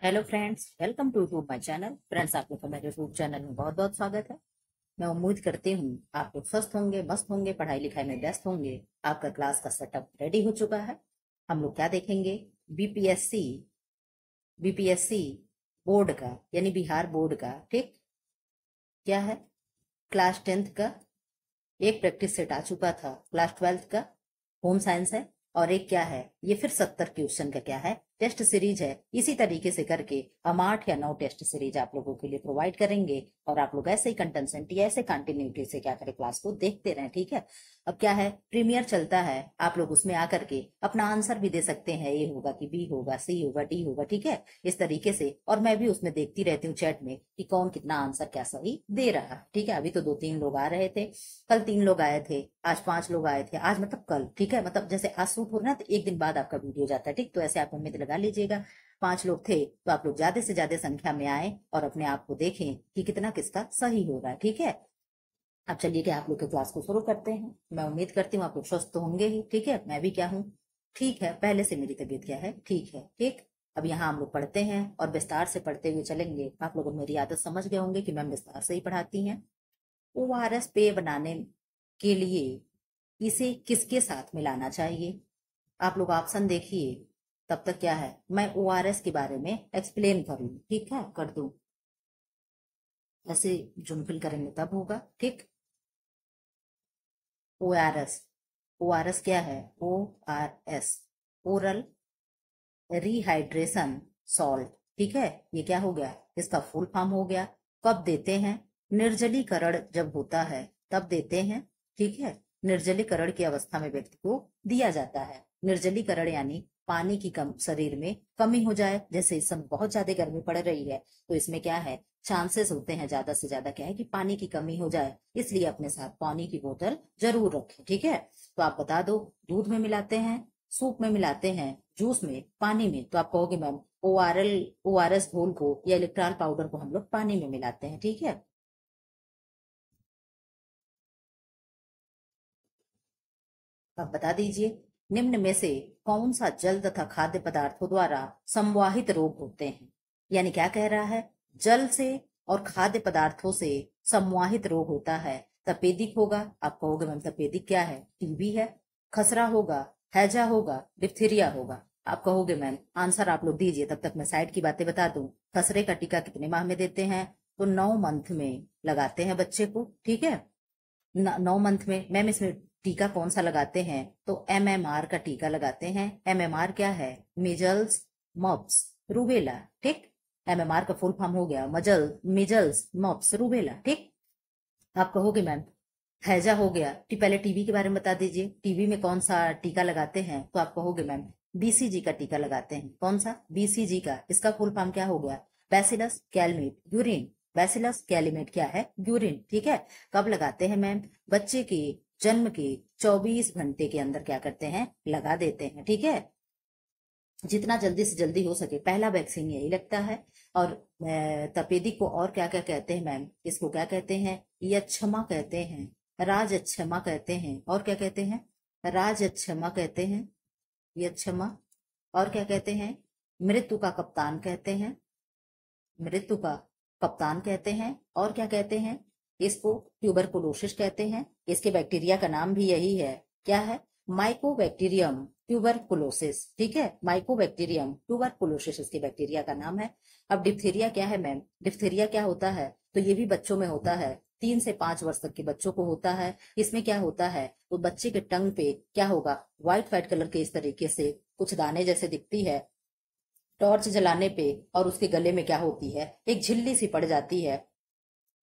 Hello friends, welcome to my channel. Friends, आप लोग का मेरे यूट्यूब चैनल में बहुत बहुत स्वागत है। मैं उम्मीद करती हूँ आप लोग स्वस्थ होंगे, मस्त होंगे, पढ़ाई लिखाई में व्यस्त होंगे। आपका क्लास का सेटअप रेडी हो चुका है। हम लोग क्या देखेंगे? बीपीएससी बीपीएससी बोर्ड का, यानी बिहार बोर्ड का, ठीक, क्या है, क्लास 10th का एक प्रैक्टिस सेट आ चुका था। क्लास 12th का होम साइंस है, और एक क्या है, ये फिर 70 क्वेश्चन का क्या है, टेस्ट सीरीज है। इसी तरीके से करके हम 8 या 9 टेस्ट सीरीज आप लोगों के लिए प्रोवाइड करेंगे, और आप लोग ऐसे ही कंटेंसेंटी, ऐसे कंटिन्यूटी से क्या करें, क्लास को देखते रहें, ठीक है। अब क्या है, प्रीमियर चलता है, आप लोग उसमें आकर के अपना आंसर भी दे सकते हैं, ए होगा कि बी होगा, सी होगा, डी होगा, ठीक है, इस तरीके से। और मैं भी उसमें देखती रहती हूँ चैट में कि कौन कितना आंसर क्या सही दे रहा है, ठीक है। अभी तो 2-3 लोग आ रहे थे, कल 3 लोग आए थे, आज 5 लोग आए थे, आज मतलब कल, ठीक है, मतलब जैसे आज शूट हो रहा है तो एक दिन बाद आपका वीडियो जाता है, ठीक। तो ऐसे आप उम्मीद लगा लीजिएगा। 5 लोग थे, तो आप लोग ज्यादा से ज्यादा संख्या में आए और अपने आप को देखें कि कितना किसका सही हो रहा है, ठीक है। अब चलिए कि आप लोग के क्लास को शुरू करते हैं। मैं उम्मीद करती हूँ आप लोग स्वस्थ तो होंगे ही, ठीक है। मैं भी क्या हूँ, ठीक है, पहले से मेरी तबीयत क्या है, ठीक है, ठीक। अब यहाँ हम लोग पढ़ते हैं और विस्तार से पढ़ते हुए चलेंगे। आप लोग मेरी आदत समझ गए होंगे कि मैम विस्तार से ही पढ़ाती हैं। ओआरएस पेय बनाने के लिए इसे किसके साथ मिलाना चाहिए? आप लोग ऑप्शन देखिए। तब तक क्या है, मैं ओआरएस के बारे में एक्सप्लेन कर लूं, ठीक है, कर दूं। ऐसे जूम फिल करेंगे तब होगा, ठीक। ओआरएस, ओआरएस क्या है? ओआरएस, ओरल रिहाइड्रेशन सॉल्ट, ठीक है। ये क्या हो गया, इसका फुल फॉर्म हो गया। कब देते हैं? निर्जलीकरण जब होता है तब देते हैं, ठीक है। निर्जलीकरण की अवस्था में व्यक्ति को दिया जाता है। निर्जलीकरण यानी पानी की कम शरीर में कमी हो जाए, जैसे इस समय बहुत ज्यादा गर्मी पड़ रही है, तो इसमें क्या है, चांसेस होते हैं ज्यादा से ज्यादा क्या है कि पानी की कमी हो जाए, इसलिए अपने साथ पानी की बोतल जरूर रखें, ठीक है। तो आप बता दो, दूध में मिलाते हैं, सूप में मिलाते हैं, जूस में, पानी में, तो आप कहोगे मैम ओआरएस घोल को या इलेक्ट्रॉल पाउडर को हम लोग पानी में मिलाते हैं, ठीक है। अब बता दीजिए, निम्न में से कौन सा जल तथा खाद्य पदार्थों द्वारा संवाहित रोग होते हैं? यानी क्या कह रहा है, जल से और खाद्य पदार्थों से संवाहित रोग होता है। तपेदिक होगा, आप कहोगे मैम तपेदिक क्या है, टीबी है। खसरा होगा, हैजा होगा, डिप्थीरिया होगा। आप कहोगे मैम आंसर आप लोग दीजिए, तब तक मैं साइड की बातें बता दूं। खसरे का टीका कितने माह में देते हैं? तो 9 मंथ में लगाते हैं बच्चे को, ठीक है। 9 मंथ में। मैम इसमें टीका कौन सा लगाते हैं? तो एमएमआर का टीका लगाते हैं। एमएमआर क्या है? मिजल्स, मॉप्स, रूबेला, ठीक। एमएमआर का फुल फॉर्म हो गया मिजल्स, मॉप्स, रूबेला, ठीक। आप कहोगे मैम हैजा हो गया, पहले टीबी के बारे में बता दीजिए, टीबी में कौन सा टीका लगाते हैं? तो आप कहोगे मैम बीसीजी का टीका लगाते हैं। कौन सा? बीसीजी का। इसका फुल फॉर्म क्या हो गया? Bacillus Calmette urine. Bacillus Calmette क्या है? यूरिन, ठीक है। कब लगाते हैं मैम? बच्चे के जन्म के 24 घंटे के अंदर क्या करते हैं, लगा देते हैं, ठीक है। जितना जल्दी से जल्दी हो सके, पहला वैक्सीन यही लगता है। और तपेदिक को और क्या क्या कहते हैं मैम? इसको क्या कहते हैं? यक्षमा कहते हैं, राजक्षमा कहते हैं, और क्या कहते हैं? राजक्षमा कहते हैं, यक्षमा। और क्या कहते हैं? मृत्यु का कप्तान कहते हैं, मृत्यु का कप्तान कहते हैं। और क्या कहते हैं? इसको ट्यूबरकुलोसिस कहते हैं। इसके बैक्टीरिया का नाम भी यही है, क्या है? माइकोबैक्टीरियम ट्यूबरकुलोसिस, ठीक है। माइकोबैक्टीरियम ट्यूबरकुलोसिस इसके बैक्टीरिया का नाम है। अब डिप्थीरिया क्या है मैम? डिप्थीरिया क्या होता है? तो ये भी बच्चों में होता है, 3 से 5 वर्ष तक के बच्चों को होता है। इसमें क्या होता है, तो बच्चे के टंग पे क्या होगा, व्हाइट व्हाइट कलर के इस तरीके से कुछ दाने जैसे दिखती है। टॉर्च जलाने पे और उसके गले में क्या होती है, एक झिल्ली सी पड़ जाती है।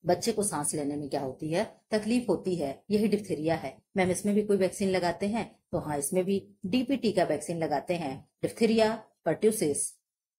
बच्चे को सांस लेने में क्या होती है, तकलीफ होती है। यही डिप्थीरिया है। मैम इसमें भी कोई वैक्सीन लगाते हैं? तो हाँ, इसमें भी डीपीटी का वैक्सीन लगाते हैं। डिप्थीरिया, पर्ट्यूसिस,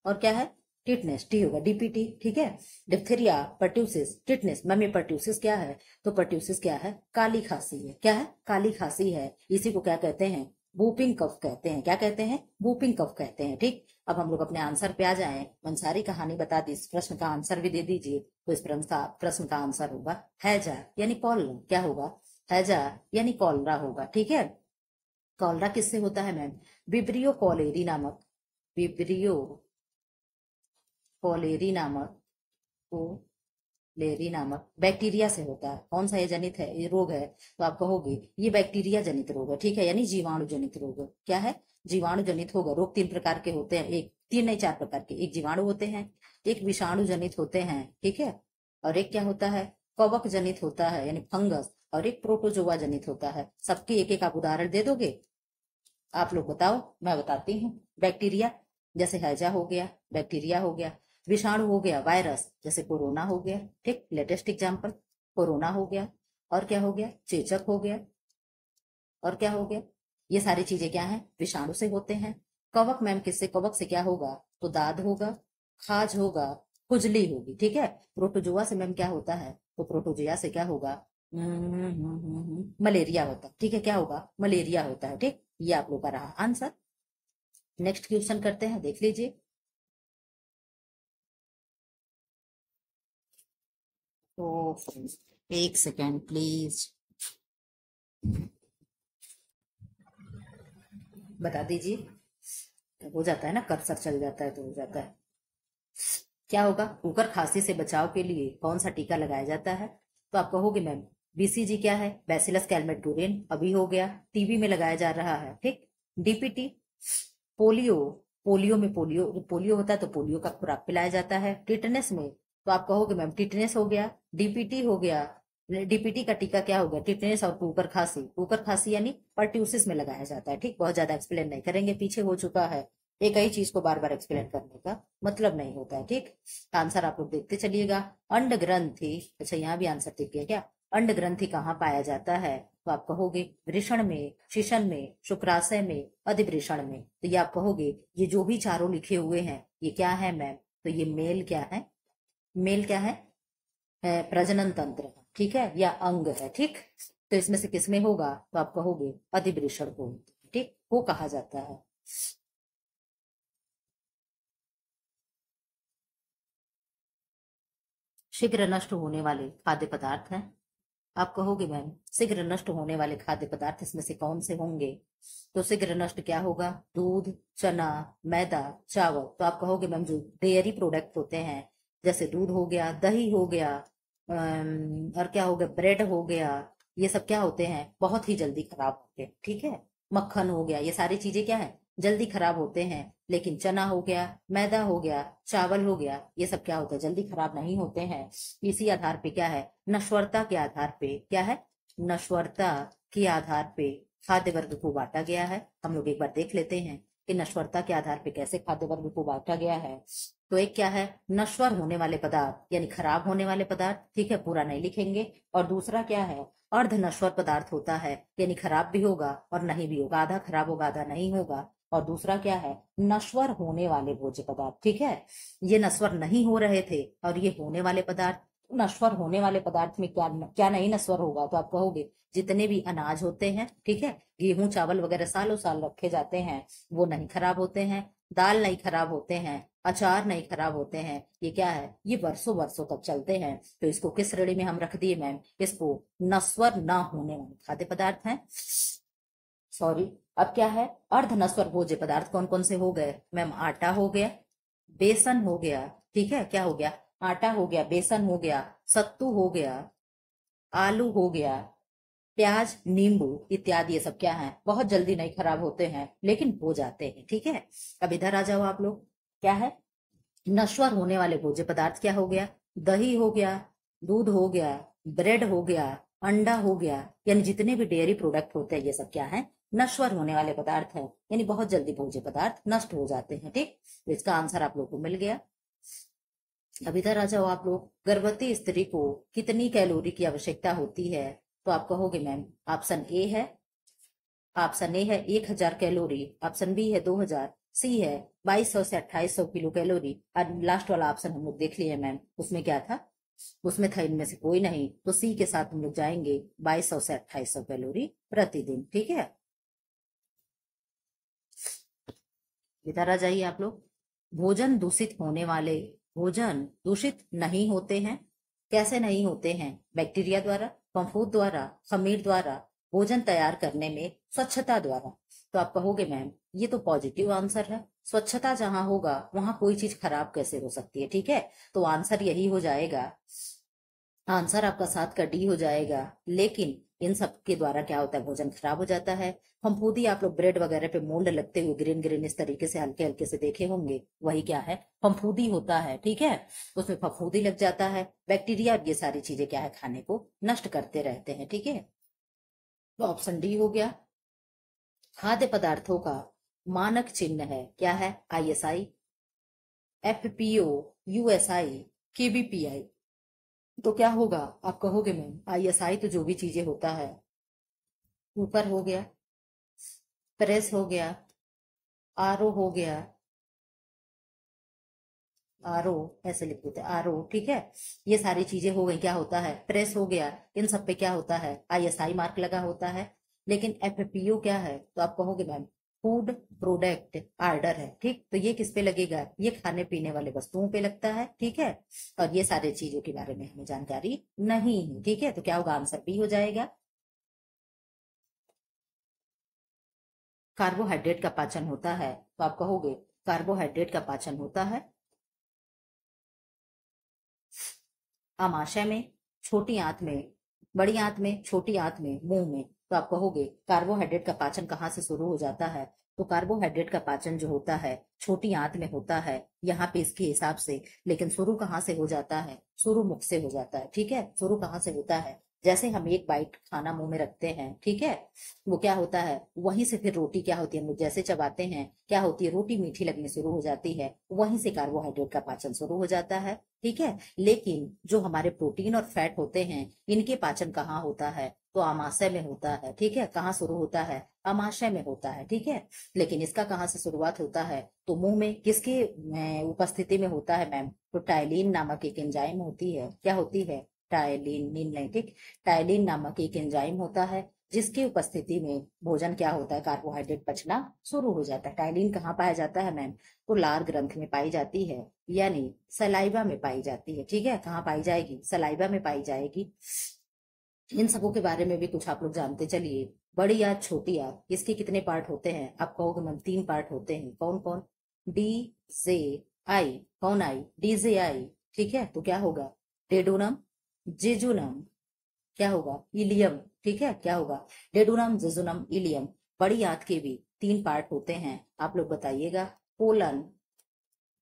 और क्या है, टिटनेस, टी होगा डीपीटी, ठीक है। Diphtheria, pertussis, tetanus. मैम ये पर्ट्यूसिस क्या है? तो पर्ट्यूसिस क्या है, काली खांसी है। क्या है? काली खांसी है। इसी को क्या कहते हैं, वूपिंग कफ कहते हैं। क्या कहते हैं? वूपिंग कफ कहते हैं, ठीक। अब हम लोग अपने आंसर पे आ जाएं। मैंने सारी कहानी बता दी, इस प्रश्न का आंसर भी दे दीजिए। तो इस प्रश्न का आंसर होगा हैजा यानी कॉलरा। क्या होगा? हैजा यानी कॉलरा होगा, ठीक है। कॉलरा किससे होता है मैम? विब्रियो कॉलेरी नामक, विब्रियो कोलेरी नामक कोलेरी नामक बैक्टीरिया से होता है। कौन सा ये जनित है, ये रोग है, तो आप कहोगे ये बैक्टीरिया जनित रोग है, ठीक है, यानी जीवाणु जनित रोग है। क्या है, जीवाणु जनित होगा। रोग 3 प्रकार के होते हैं, एक तीन नहीं 4 प्रकार के। एक जीवाणु होते हैं, एक विषाणु जनित होते हैं, ठीक है, और एक क्या होता है, कवक जनित होता है यानी फंगस, और एक प्रोटोजोआ जनित होता है। सबके एक एक आप उदाहरण दे दोगे? आप लोग बताओ, मैं बताती हूँ। बैक्टीरिया जैसे हैजा हो गया, बैक्टीरिया हो गया। विषाणु हो गया वायरस, जैसे कोरोना हो गया, ठीक, लेटेस्ट एग्जाम्पल कोरोना हो गया। और क्या हो गया, चेचक हो गया। और क्या हो गया, ये सारी चीजें क्या है, विषाणु से होते हैं। कवक मैम किससे, कवक से क्या होगा, तो दाद होगा, खाज होगा, खुजली होगी, ठीक है। प्रोटोजोआ से मैम क्या होता है, तो प्रोटोजोआ से क्या होगा, मलेरिया होता है, ठीक है, क्या होगा, मलेरिया होता है, ठीक। ये आप लोग का रहा आंसर। नेक्स्ट क्वेश्चन करते हैं, देख लीजिए। तो एक सेकेंड प्लीज, बता दीजिए। हो जाता है ना, कर्सर चल जाता है तो हो जाता है। क्या होगा, कुकर खांसी से बचाव के लिए कौन सा टीका लगाया जाता है, तो आप कहोगे मैम बीसीजी क्या है, बैसिलस कैलमेटूरिन अभी हो गया, टीबी में लगाया जा रहा है, ठीक। डीपीटी पोलियो, पोलियो में पोलियो पोलियो होता है तो पोलियो का खुराक पिलाया जाता है। टिटनेस में तो आप कहोगे मैम टिटनेस हो गया, डीपीटी हो गया। डीपीटी का टीका क्या हो गया, टिटनेस और कुकर खांसी यानी पर्ट्यूसिस में लगाया जाता है, ठीक। बहुत ज्यादा एक्सप्लेन नहीं करेंगे, पीछे हो चुका है। एक ही चीज को बार बार एक्सप्लेन करने का मतलब नहीं होता है, ठीक। आंसर आप लोग देखते चलिएगा। अंड ग्रंथि, अच्छा यहाँ भी आंसर देखिए क्या, अंड ग्रंथि कहाँ पाया जाता है, तो आप कहोगे वृषण में, शिशन में, शुक्राशय में, अधिवृषण में। तो ये आप कहोगे ये जो भी चारों लिखे हुए हैं ये क्या है मैम, तो ये मेल क्या है, मेल क्या है, प्रजनन तंत्र, ठीक है, या अंग है, ठीक। तो इसमें से किसमें होगा, तो आप कहोगे अधिवृषण को, ठीक, वो कहा जाता है। शीघ्र नष्ट होने वाले खाद्य पदार्थ हैं। आप कहोगे मैम शीघ्र नष्ट होने वाले खाद्य पदार्थ इसमें से कौन से होंगे, तो शीघ्र नष्ट क्या होगा, दूध, चना, मैदा, चावल। तो आप कहोगे मैम जो डेयरी प्रोडक्ट होते हैं, जैसे दूध हो गया, दही हो गया, और क्या हो गया, ब्रेड हो गया, ये सब क्या होते हैं, बहुत ही जल्दी खराब होते हैं, ठीक है। मक्खन हो गया, ये सारी चीजें क्या है, जल्दी खराब होते हैं। लेकिन चना हो गया, मैदा हो गया, चावल हो गया, ये सब क्या होता है, जल्दी खराब नहीं होते हैं। इसी आधार पे क्या है, नश्वरता के आधार पे क्या है, नश्वरता के आधार पे खाद्य वर्ग को बांटा गया है। हम लोग एक बार देख लेते हैं कि नश्वरता के आधार पे कैसे खाद्य वर्ग को बांटा गया है। तो एक क्या है, नश्वर होने वाले पदार्थ यानी खराब होने वाले पदार्थ, ठीक है, पूरा नहीं लिखेंगे। और दूसरा क्या है, अर्ध नश्वर पदार्थ होता है, यानी खराब भी होगा और नहीं भी होगा, आधा खराब होगा आधा नहीं होगा। और दूसरा क्या है, नश्वर होने वाले भोज्य पदार्थ, ठीक है। ये नश्वर नहीं हो रहे थे और ये होने वाले पदार्थ। नश्वर होने वाले पदार्थ में क्या क्या नहीं नश्वर होगा, तो आप कहोगे जितने भी अनाज होते हैं, ठीक है, गेहूं चावल वगैरह सालों साल रखे जाते हैं वो नहीं खराब होते हैं। दाल नहीं खराब होते हैं, अचार नहीं खराब होते हैं, ये क्या है, ये वर्षों वर्षों तक चलते हैं। तो इसको किस श्रेणी में हम रख दिए मैम, इसको नस्वर ना होने वाले खाद्य पदार्थ हैं। सॉरी, अब क्या है, अर्ध नस्वर भोज्य पदार्थ कौन कौन से हो गए मैम, आटा हो गया, बेसन हो गया, ठीक है, क्या हो गया, आटा हो गया, बेसन हो गया, सत्तू हो गया, आलू हो गया, प्याज, नींबू इत्यादि। ये सब क्या है, बहुत जल्दी नहीं खराब होते हैं लेकिन हो जाते हैं, ठीक है। अब इधर आ जाओ आप लोग, क्या है, नश्वर होने वाले भोज्य पदार्थ क्या हो गया, दही हो गया, दूध हो गया, ब्रेड हो गया, अंडा हो गया, यानी जितने भी डेयरी प्रोडक्ट होते हैं ये सब क्या है, नश्वर होने वाले पदार्थ है, यानी बहुत जल्दी भोज्य पदार्थ नष्ट हो जाते हैं, ठीक। तो इसका आंसर आप लोग को मिल गया। अब इधर आ जाओ आप लोग, गर्भवती स्त्री को कितनी कैलोरी की आवश्यकता होती है, तो आप कहोगे मैम ऑप्शन ए है 1000 कैलोरी, ऑप्शन बी है 2000, सी है 2200 से 2800 किलो कैलोरी, और लास्ट वाला ऑप्शन हम लोग देख लिए मैम, उसमें क्या था, उसमें था इनमें से कोई नहीं, तो सी के साथ हम लोग जाएंगे 2200 से 2800 कैलोरी प्रतिदिन, ठीक है। इधर आ जाइए आप लोग, भोजन दूषित होने वाले, भोजन दूषित नहीं होते हैं, कैसे नहीं होते हैं, बैक्टीरिया द्वारा, फफूंद द्वारा, खमीर द्वारा, भोजन तैयार करने में स्वच्छता द्वारा। तो आप कहोगे मैम ये तो पॉजिटिव आंसर है, स्वच्छता जहां होगा वहां कोई चीज खराब कैसे हो सकती है, ठीक है। तो आंसर यही हो जाएगा, आंसर आपका 7 का डी हो जाएगा। लेकिन इन सब के द्वारा क्या होता है, भोजन खराब हो जाता है। फफूंदी आप लोग ब्रेड वगैरह पे मोल्ड लगते हुए ग्रीन ग्रीन इस तरीके से हल्के हल्के से देखे होंगे, वही क्या है, फफूंदी होता है, ठीक है। उसमें फफूंदी लग जाता है, बैक्टीरिया और ये सारी चीजें क्या है, खाने को नष्ट करते रहते हैं, ठीक है। तो ऑप्शन डी हो गया। खाद्य पदार्थों का मानक चिन्ह है, क्या है, ISI, FPO, USI, KBPI। तो क्या होगा, आप कहोगे मैम ISI तो जो भी चीजें होता है, ऊपर हो गया, प्रेस हो गया, RO हो गया, RO ऐसे लिख देते हैं, RO, ठीक है। ये सारी चीजें हो गई, क्या होता है, प्रेस हो गया, इन सब पे क्या होता है, ISI मार्क लगा होता है। लेकिन FPO क्या है, तो आप कहोगे मैम फूड प्रोडक्ट ऑर्डर है, ठीक। तो ये किस पे लगेगा, ये खाने पीने वाले वस्तुओं पे लगता है, ठीक है। और ये सारी चीजों के बारे में हमें जानकारी नहीं है, ठीक है। तो क्या होगा, आंसर बी हो जाएगा। कार्बोहाइड्रेट का पाचन होता है, तो आप कहोगे कार्बोहाइड्रेट का पाचन होता है आमाशय में, छोटी आंत में, बड़ी आंत में, छोटी आंत में, मुंह में। तो आप कहोगे कार्बोहाइड्रेट का पाचन कहाँ से शुरू हो जाता है, तो कार्बोहाइड्रेट का पाचन जो होता है छोटी आंत में होता है, यहाँ पे इसके हिसाब से। लेकिन शुरू कहाँ से हो जाता है, शुरू मुख से हो जाता है, ठीक है। शुरू कहाँ से होता है, जैसे हम एक बाइट खाना मुंह में रखते हैं, ठीक है, वो क्या होता है, वहीं से फिर रोटी क्या होती है, हम लोग जैसे चबाते हैं क्या होती है, रोटी मीठी लगनी शुरू हो जाती है, वहीं से कार्बोहाइड्रेट का पाचन शुरू हो जाता है, ठीक है। लेकिन जो हमारे प्रोटीन और फैट होते हैं, इनके पाचन कहाँ होता है, तो आमाशय में होता है, ठीक है। कहाँ शुरू होता है, आमाशय में होता है, ठीक है। लेकिन इसका कहाँ से शुरुआत होता है, तो मुंह में किसके उपस्थिति में होता है मैम, तो टाइलिन नामक एक एंजाइम होती है, क्या होती है, टाइलिन, नील नहीं, ठीक, टाइलिन नामक एक एंजाइम होता है, जिसकी उपस्थिति में भोजन क्या होता है, कार्बोहाइड्रेट पचना शुरू हो जाता है। टाइलिन कहाँ पाया जाता है मैम, तो लार ग्रंथ में पाई जाती है, यानी सलाइवा में पाई जाती है, ठीक है। कहाँ पाई जाएगी, सलाइवा में पाई जाएगी। इन सबों के बारे में भी कुछ आप लोग जानते चलिए। बड़ी आंत, छोटी आंत, इसके कितने पार्ट होते हैं, आप कहोगे मैम 3 पार्ट होते हैं, कौन कौन, डी जे आई, कौन आई, DJI, ठीक है। तो क्या होगा, डेडोनम, जेजुनम, क्या होगा, इलियम, ठीक है। क्या होगा, डेडोनम, जेजुनम, इलियम। बड़ी आंत के भी 3 पार्ट होते हैं, आप लोग बताइएगा, कोलन,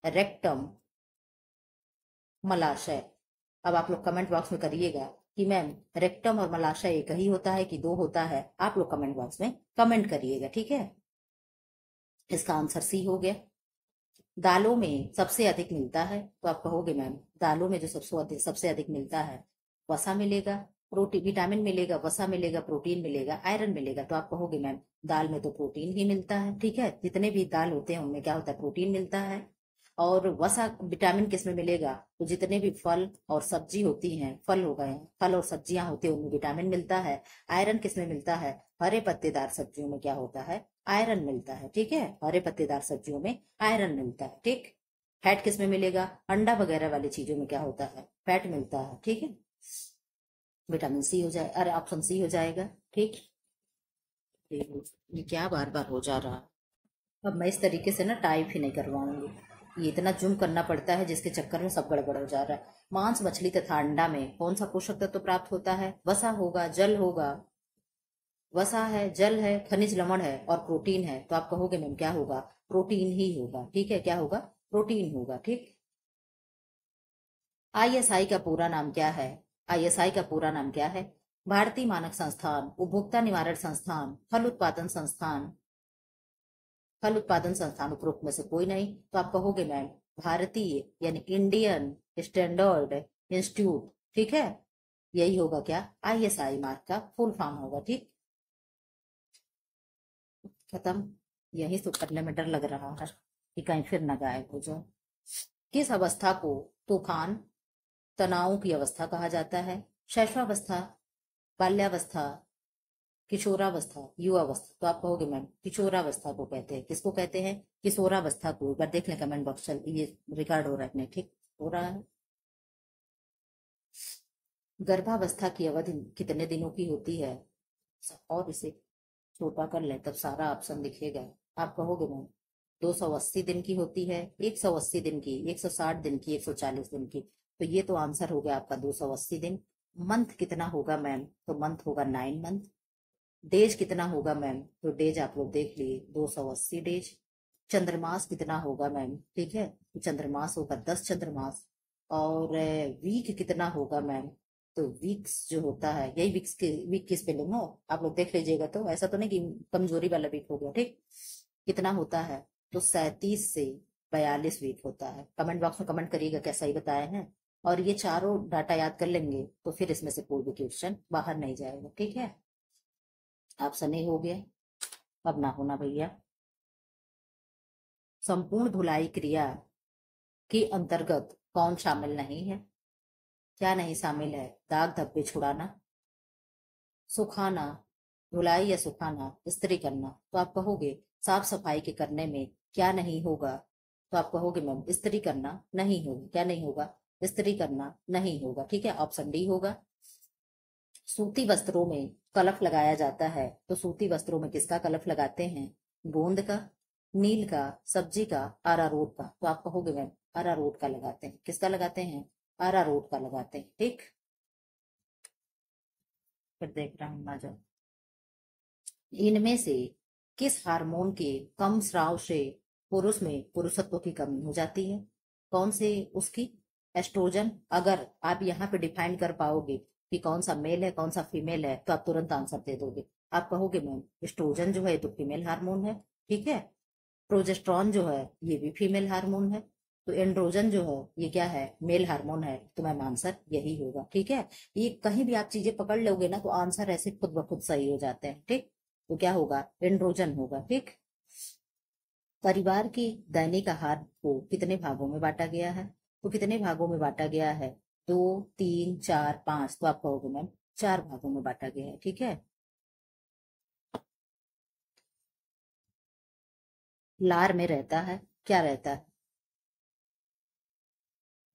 रेक्टम, मलाशय। अब आप लोग कमेंट बॉक्स में करिएगा कि मैम रेक्टम और मलाशय एक ही होता है कि 2 होता है, आप लोग कमेंट बॉक्स में कमेंट करिएगा, ठीक है। इसका आंसर सी हो गया। दालों में सबसे अधिक मिलता है, तो आप कहोगे मैम दालों में जो सबसे अधिक मिलता है, वसा मिलेगा, प्रोटीन, विटामिन मिलेगा, वसा मिलेगा, प्रोटीन मिलेगा, आयरन मिलेगा। तो आप कहोगे मैम दाल में तो प्रोटीन ही मिलता है, ठीक है। जितने भी दाल होते हैं उनमें क्या होता है, प्रोटीन मिलता है। और वसा, विटामिन किस में मिलेगा, तो जितने भी फल और सब्जी होती हैं, फल हो गए, फल और सब्जियां होती है उनमें विटामिन मिलता है। आयरन किस में मिलता है, हरे पत्तेदार सब्जियों में क्या होता है, आयरन मिलता है, ठीक है। हरे पत्तेदार सब्जियों में आयरन मिलता है, ठीक। फैट किस में मिलेगा, अंडा वगैरह वाली चीजों में क्या होता है, फैट मिलता है, ठीक है। विटामिन सी हो जाए, अरे ऑप्शन सी हो जाएगा, ठीक। ये क्या बार बार हो जा रहा है। अब मैं इस तरीके से ना टाइप ही नहीं करवाऊंगी, ये इतना जूम करना पड़ता है जिसके चक्कर में सब गड़बड़ हो जा रहा है। मांस, मछली तथा अंडा में कौन सा पोषक तत्व प्राप्त होता है, वसा होगा, जल होगा, वसा है, जल है, खनिज लवण है और प्रोटीन है। तो आप कहोगे मैम क्या होगा, प्रोटीन ही होगा, ठीक है। क्या होगा, प्रोटीन होगा, ठीक। ISI का पूरा नाम क्या है, ISI का पूरा नाम क्या है, भारतीय मानक संस्थान, उपभोक्ता निवारण संस्थान, फल उत्पादन संस्थान, फल उत्पादन संस्थान, उपरोक्त में से कोई नहीं। तो आप कहोगे मैम भारतीय, यानी इंडियन स्टैंडर्ड इंस्टीट्यूट, ठीक है। यही होगा क्या, ISI मार्क का फुल फॉर्म होगा, ठीक। खत्म। यही तो करने में डर लग रहा है कि कहीं फिर न गायब हो जाए। किस अवस्था को तूफान, तनाव की अवस्था कहा जाता है, शैशवावस्था, बाल्यावस्था, किशोरावस्था, युवावस्था। तो आप कहोगे मैम किशोरावस्था को कहते हैं, किसको कहते हैं, किशोरावस्था को। एक बार देख लें कमेंट बॉक्स, चल ये रिकॉर्ड हो रहा है नहीं, ठीक हो रहा है। गर्भावस्था की अवधि कितने दिनों की होती है, और इसे छोटा कर लें तब सारा ऑप्शन दिखेगा। आप कहोगे मैम 280 दिन की होती है, 180 दिन की, 160 दिन की, 140 दिन की। तो ये तो आंसर हो गया आपका 280 दिन। मंथ कितना होगा मैम? तो मंथ होगा 9 मंथ। डेज कितना होगा मैम? तो डेज आप लोग देख लिए 280 डेज। चंद्रमास कितना होगा मैम? ठीक है, तो चंद्रमास होगा 10 चंद्रमास। और वीक कितना होगा मैम? तो वीक्स जो होता है, यही वीक की स्पेलिंग हो, आप लोग देख लीजिएगा। तो ऐसा तो नहीं कि कमजोरी वाला वीक हो गया, ठीक। कितना होता है? तो 37 से 42 वीक होता है। कमेंट बॉक्स में कमेंट करिएगा क्या सही बताए हैं। और ये चारों डाटा याद कर लेंगे तो फिर इसमें से कोई भी क्वेश्चन बाहर नहीं जाएगा, ठीक है। ऑप्शन ए हो गया। अब ना होना भैया। संपूर्ण धुलाई क्रिया के अंतर्गत कौन शामिल नहीं है? क्या नहीं शामिल है? दाग धब्बे छुड़ाना, सुखाना, धुलाई या सुखाना, इस्त्री करना। तो आप कहोगे साफ सफाई के करने में क्या नहीं होगा? तो आप कहोगे मैम इस्त्री करना नहीं होगा। क्या नहीं होगा? इस्त्री करना नहीं होगा, ठीक है, ऑप्शन डी होगा। सूती वस्त्रों में कलफ लगाया जाता है, तो सूती वस्त्रों में किसका कलफ लगाते हैं? गोंद का, नील का, सब्जी का, अरारोट का। तो आप कहोगे मैम अरारोट का लगाते हैं। किसका लगाते हैं? अरारोट का लगाते हैं, ठीक। फिर देख रहा हूं, आ जाओ। इनमें से किस हार्मोन के कम स्राव से पुरुष में पुरुषत्व की कमी हो जाती है? कौन से उसकी? एस्ट्रोजन। अगर आप यहाँ पे डिफाइन कर पाओगे कि कौन सा मेल है कौन सा फीमेल है तो आप तुरंत आंसर दे दोगे। आप कहोगे मैम एस्ट्रोजन जो है ये तो फीमेल हार्मोन है, ठीक है। प्रोजेस्ट्रॉन जो है ये भी फीमेल हार्मोन है। तो एंड्रोजन जो है ये क्या है? मेल हार्मोन है। तो मैम आंसर यही होगा, ठीक है। ये कहीं भी आप चीजें पकड़ लोगे ना तो आंसर ऐसे खुद ब खुद सही हो जाते हैं, ठीक। तो क्या होगा? एंड्रोजन होगा, ठीक। परिवार के दैनिक आहार को कितने भागों में बांटा गया है? तो कितने भागों में बांटा गया है? 2, 3, 4, 5। तो आप कहोगे मैम 4 भागों में बांटा गया है, ठीक है। लार में रहता है, क्या रहता है?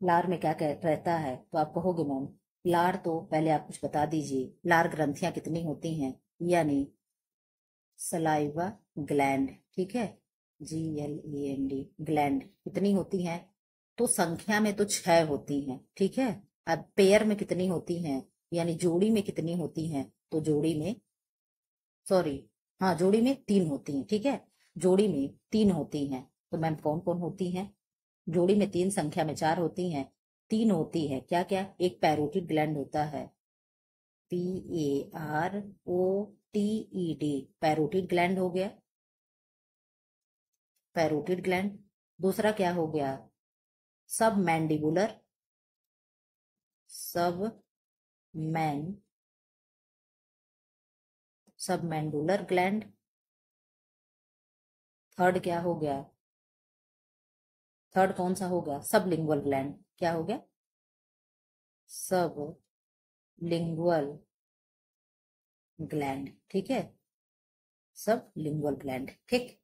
लार में क्या रहता है? तो आप कहोगे मैम लार, तो पहले आप कुछ बता दीजिए। लार ग्रंथियां कितनी होती हैं? यानी सलाइवा ग्लैंड, ठीक है, GLAND, ग्लैंड कितनी होती हैं? तो संख्या में तो 6 होती हैं, ठीक है। अब पेयर में कितनी होती हैं, यानी जोड़ी में कितनी होती हैं? तो जोड़ी में, सॉरी, हाँ जोड़ी में 3 होती हैं, ठीक है। जोड़ी में 3 होती हैं। तो मैम कौन कौन होती हैं? जोड़ी में 3, संख्या में 4 होती हैं। 3 होती है, क्या क्या? एक पैरोटिड ग्लैंड होता है, PAROTED, पैरोटिड ग्लैंड हो गया, पैरोटिड ग्लैंड। दूसरा क्या हो गया? सब मैंडिबुलर, सब मैन सब मैंडुलर ग्लैंड। थर्ड क्या हो गया? थर्ड कौन सा हो गया? सब लिंगुअल ग्लैंड। क्या हो गया? सब लिंगुअल ग्लैंड, ठीक है, सब लिंगुअल ग्लैंड, ठीक।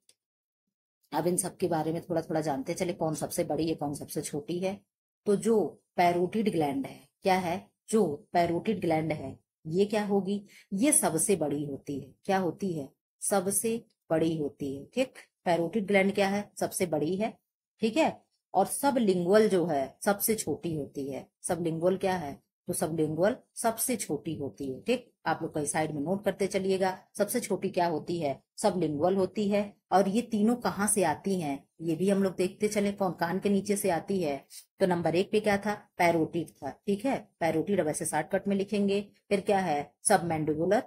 अब इन सब के बारे में थोड़ा थोड़ा जानते चले, कौन सबसे बड़ी है कौन सबसे छोटी है। तो जो पैरोटिड ग्लैंड है, क्या है? जो पैरोटिड ग्लैंड है ये क्या होगी? ये सबसे बड़ी होती है। क्या होती है? सबसे बड़ी होती है, ठीक। पैरोटिड ग्लैंड क्या है? सबसे बड़ी है, ठीक है। और सब लिंगुअल जो है सबसे छोटी होती है। सब लिंगुअल क्या है? तो सब लिंगुअल सबसे छोटी होती है, ठीक। आप लोग कई साइड में नोट करते चलिएगा। सबसे छोटी क्या होती है? सब लिंगुअल होती है। और ये तीनों कहाँ से आती हैं ये भी हम लोग देखते चले। कौन? कान के नीचे से आती है। तो नंबर 1 पे क्या था? पैरोटिड था, ठीक है। पैरोटिड अब ऐसे शॉर्टकट में लिखेंगे। फिर क्या है? सब मैंडिबुलर,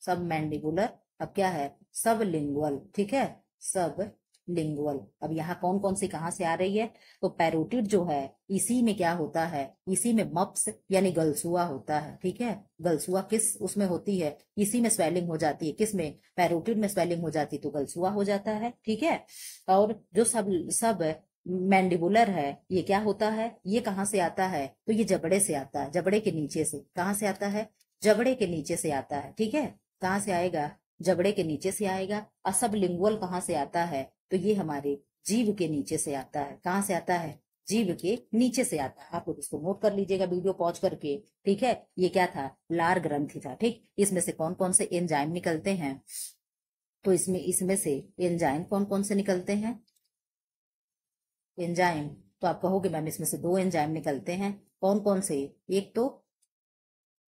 सब मैंडिबुलर। अब क्या है? सब लिंगुअल, ठीक है, सब लिंगुअल। अब यहाँ कौन कौन सी कहाँ से आ रही है? तो पैरोटिड जो है इसी में क्या होता है? इसी में मप्स यानी गलसुआ होता है, ठीक है। गलसुआ किस उसमें होती है? इसी में स्वेलिंग हो जाती है। किस में? पैरोटिड में स्वेलिंग हो जाती है तो गलसुआ हो जाता है, ठीक है। और जो सब सब मैंडिबुलर है ये क्या होता है? ये कहाँ से आता है? तो ये जबड़े से आता है, जबड़े के नीचे से। कहाँ से आता है? जबड़े के नीचे से आता है, ठीक है। कहाँ से आएगा? जबड़े के नीचे से आएगा। और सब लिंगुअल कहाँ से आता है? तो ये हमारे जीभ के नीचे से आता है। कहाँ से आता है? जीभ के नीचे से आता है। आप लोग इसको नोट कर लीजिएगा वीडियो पॉज करके, ठीक है। ये क्या था? लार ग्रंथि था, ठीक। इसमें से कौन कौन से एंजाइम निकलते हैं? तो इसमें इसमें से एंजाइम कौन कौन से निकलते हैं? एंजाइम, तो आप कहोगे मैम इसमें से दो एंजाइम निकलते हैं। कौन कौन से? एक तो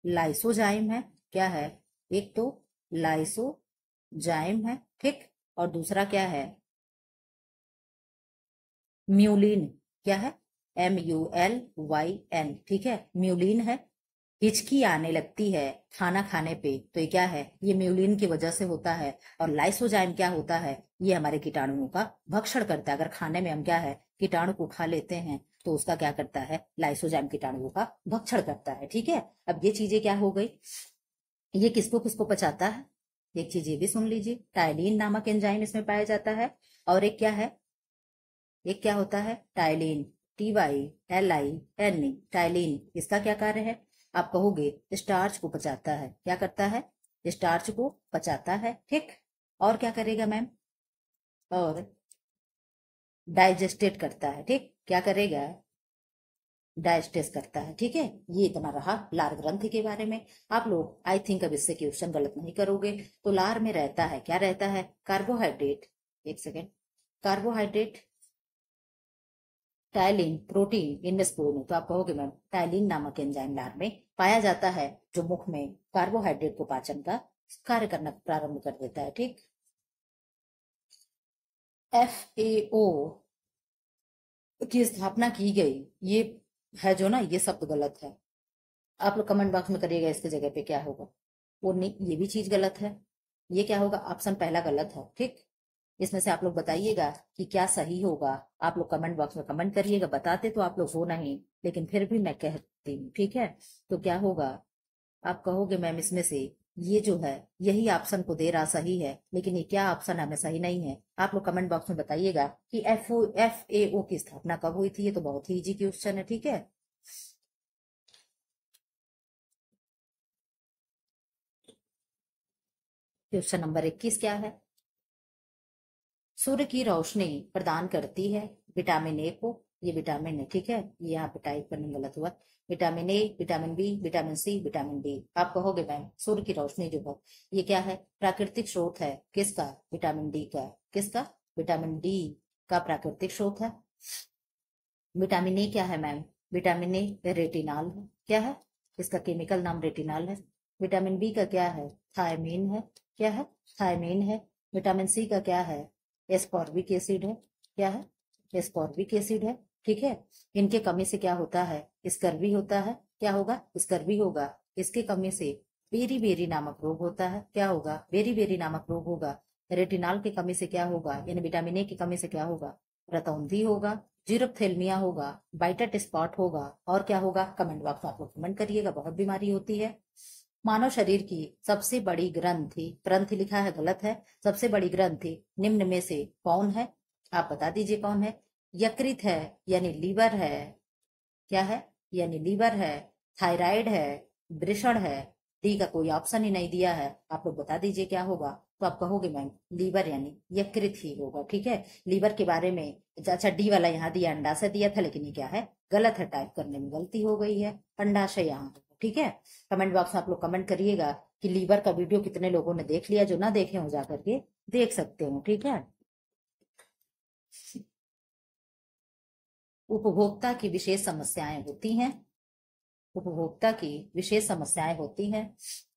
लाइसोजाइम है, क्या है? एक तो लाइसोजाइम है, ठीक। और दूसरा क्या है? म्यूलिन, क्या है? MULYN, ठीक है, म्यूलिन है। हिचकी आने लगती है खाना खाने पे, तो ये क्या है? ये म्यूलिन की वजह से होता है। और लाइसोजाइम क्या होता है? ये हमारे कीटाणुओं का भक्षण करता है। अगर खाने में हम क्या है, कीटाणु को खा लेते हैं, तो उसका क्या करता है? लाइसोजाइम कीटाणुओं का भक्षण करता है, ठीक है। अब ये चीजें क्या हो गई, ये किसको किसको पचाता है? एक चीज ये भी सुन लीजिए, टाइलिन नामक एंजाइम इसमें पाया जाता है। और एक क्या है? एक क्या होता है? Ptyalin, TYLIN, ptyalin. इसका क्या कार्य है? आप कहोगे स्टार्च को पचाता है। क्या करता है? स्टार्च को पचाता है, ठीक। और क्या करेगा मैम? और डाइजेस्टेट करता है, ठीक। क्या करेगा? डाइजेस्ट करता है, ठीक है। ये इतना रहा लार ग्रंथि के बारे में। आप लोग आई थिंक अब इससे क्वेश्चन गलत नहीं करोगे। तो लार में रहता है, क्या रहता है? कार्बोहाइड्रेट। एक सेकेंड, कार्बोहाइड्रेट, टाइलिन, प्रोटीन, इनमें से कोई नहीं। तो आप कहोगे मैम टाइलिन नामक एंजाइम लार में पाया जाता है, जो मुख में कार्बोहाइड्रेट को पाचन का कार्य करना प्रारंभ कर देता है, ठीक। FAO की स्थापना की गई, ये है जो ना, ये शब्द गलत है। आप लोग कमेंट बॉक्स में करिएगा इसके जगह पे क्या होगा। वो नहीं, ये भी चीज गलत है। ये क्या होगा? ऑप्शन पहला गलत है, ठीक। इसमें से आप लोग बताइएगा कि क्या सही होगा। आप लोग कमेंट बॉक्स में कमेंट करिएगा। बताते तो आप लोग हो नहीं, लेकिन फिर भी मैं कहती हूँ, ठीक है। तो क्या होगा? आप कहोगे मैम इसमें से ये जो है, यही ऑप्शन को दे रहा सही है, लेकिन ये क्या ऑप्शन हमें सही नहीं है। आप लोग कमेंट बॉक्स में बताइएगा कि FAO की स्थापना कब हुई थी। ये तो बहुत ही इजी क्वेश्चन है, ठीक है। क्वेश्चन नंबर 21 क्या है? सूर्य की रोशनी प्रदान करती है विटामिन ए को। ये विटामिन है, ठीक है। ये यहाँ पे टाइप करने में गलत हुआ। Vitamin A, vitamin B, vitamin C, vitamin D. आप कहोगे मैम सूर्य की रोशनी जो है, ये क्या है? प्राकृतिक स्रोत है। किसका? विटामिन डी का। किसका? विटामिन डी का प्राकृतिक स्रोत है। विटामिन ए क्या है मैम? विटामिन ए रेटिनॉल है, क्या है? इसका केमिकल नाम रेटिनॉल है। विटामिन बी का क्या है? थायमीन है, क्या है? थायमीन है। विटामिन सी का क्या है? एस्कॉर्बिक एसिड है, क्या है? एस्कॉर्बिक एसिड है, ठीक है। इनके कमी से क्या होता है? स्कर्वी होता है। क्या होगा? स्कर्वी होगा। इसके कमी से बेरी बेरी नामक रोग होता है। क्या होगा? बेरी बेरी नामक रोग होगा। रेटिनॉल की कमी से क्या होगा? यानी विटामिन ए की कमी से क्या होगा? रतौंधी होगा, जीरोप्थेल्मिया होगा, वाइटेट स्पॉट होगा। और क्या होगा? कमेंट बॉक्स में आप लोग कमेंट करिएगा। बहुत बीमारी होती है। मानव शरीर की सबसे बड़ी ग्रंथि, ग्रंथि लिखा है गलत है, सबसे बड़ी ग्रंथि निम्न में से कौन है? आप बता दीजिए कौन है। यकृत है, यानी लीवर है, क्या है? यानी लीवर है। थायराइड है, वृषण है। डी का कोई ऑप्शन ही नहीं दिया है। आप लोग बता दीजिए क्या होगा। तो आप कहोगे मैम लीवर यानी यकृत ही होगा, ठीक है। लीवर के बारे में अच्छा, डी वाला यहाँ दिया, अंडाशय दिया था, लेकिन ये क्या है? गलत है, टाइप करने में गलती हो गई है। अंडाशय यहाँ होगा, ठीक है। कमेंट बॉक्स में आप लोग कमेंट करिएगा कि लीवर का वीडियो कितने लोगों ने देख लिया। जो ना देखे हो जा करके देख सकते हो, ठीक है। उपभोक्ता की विशेष समस्याएं होती हैं। उपभोक्ता की विशेष समस्याएं होती हैं।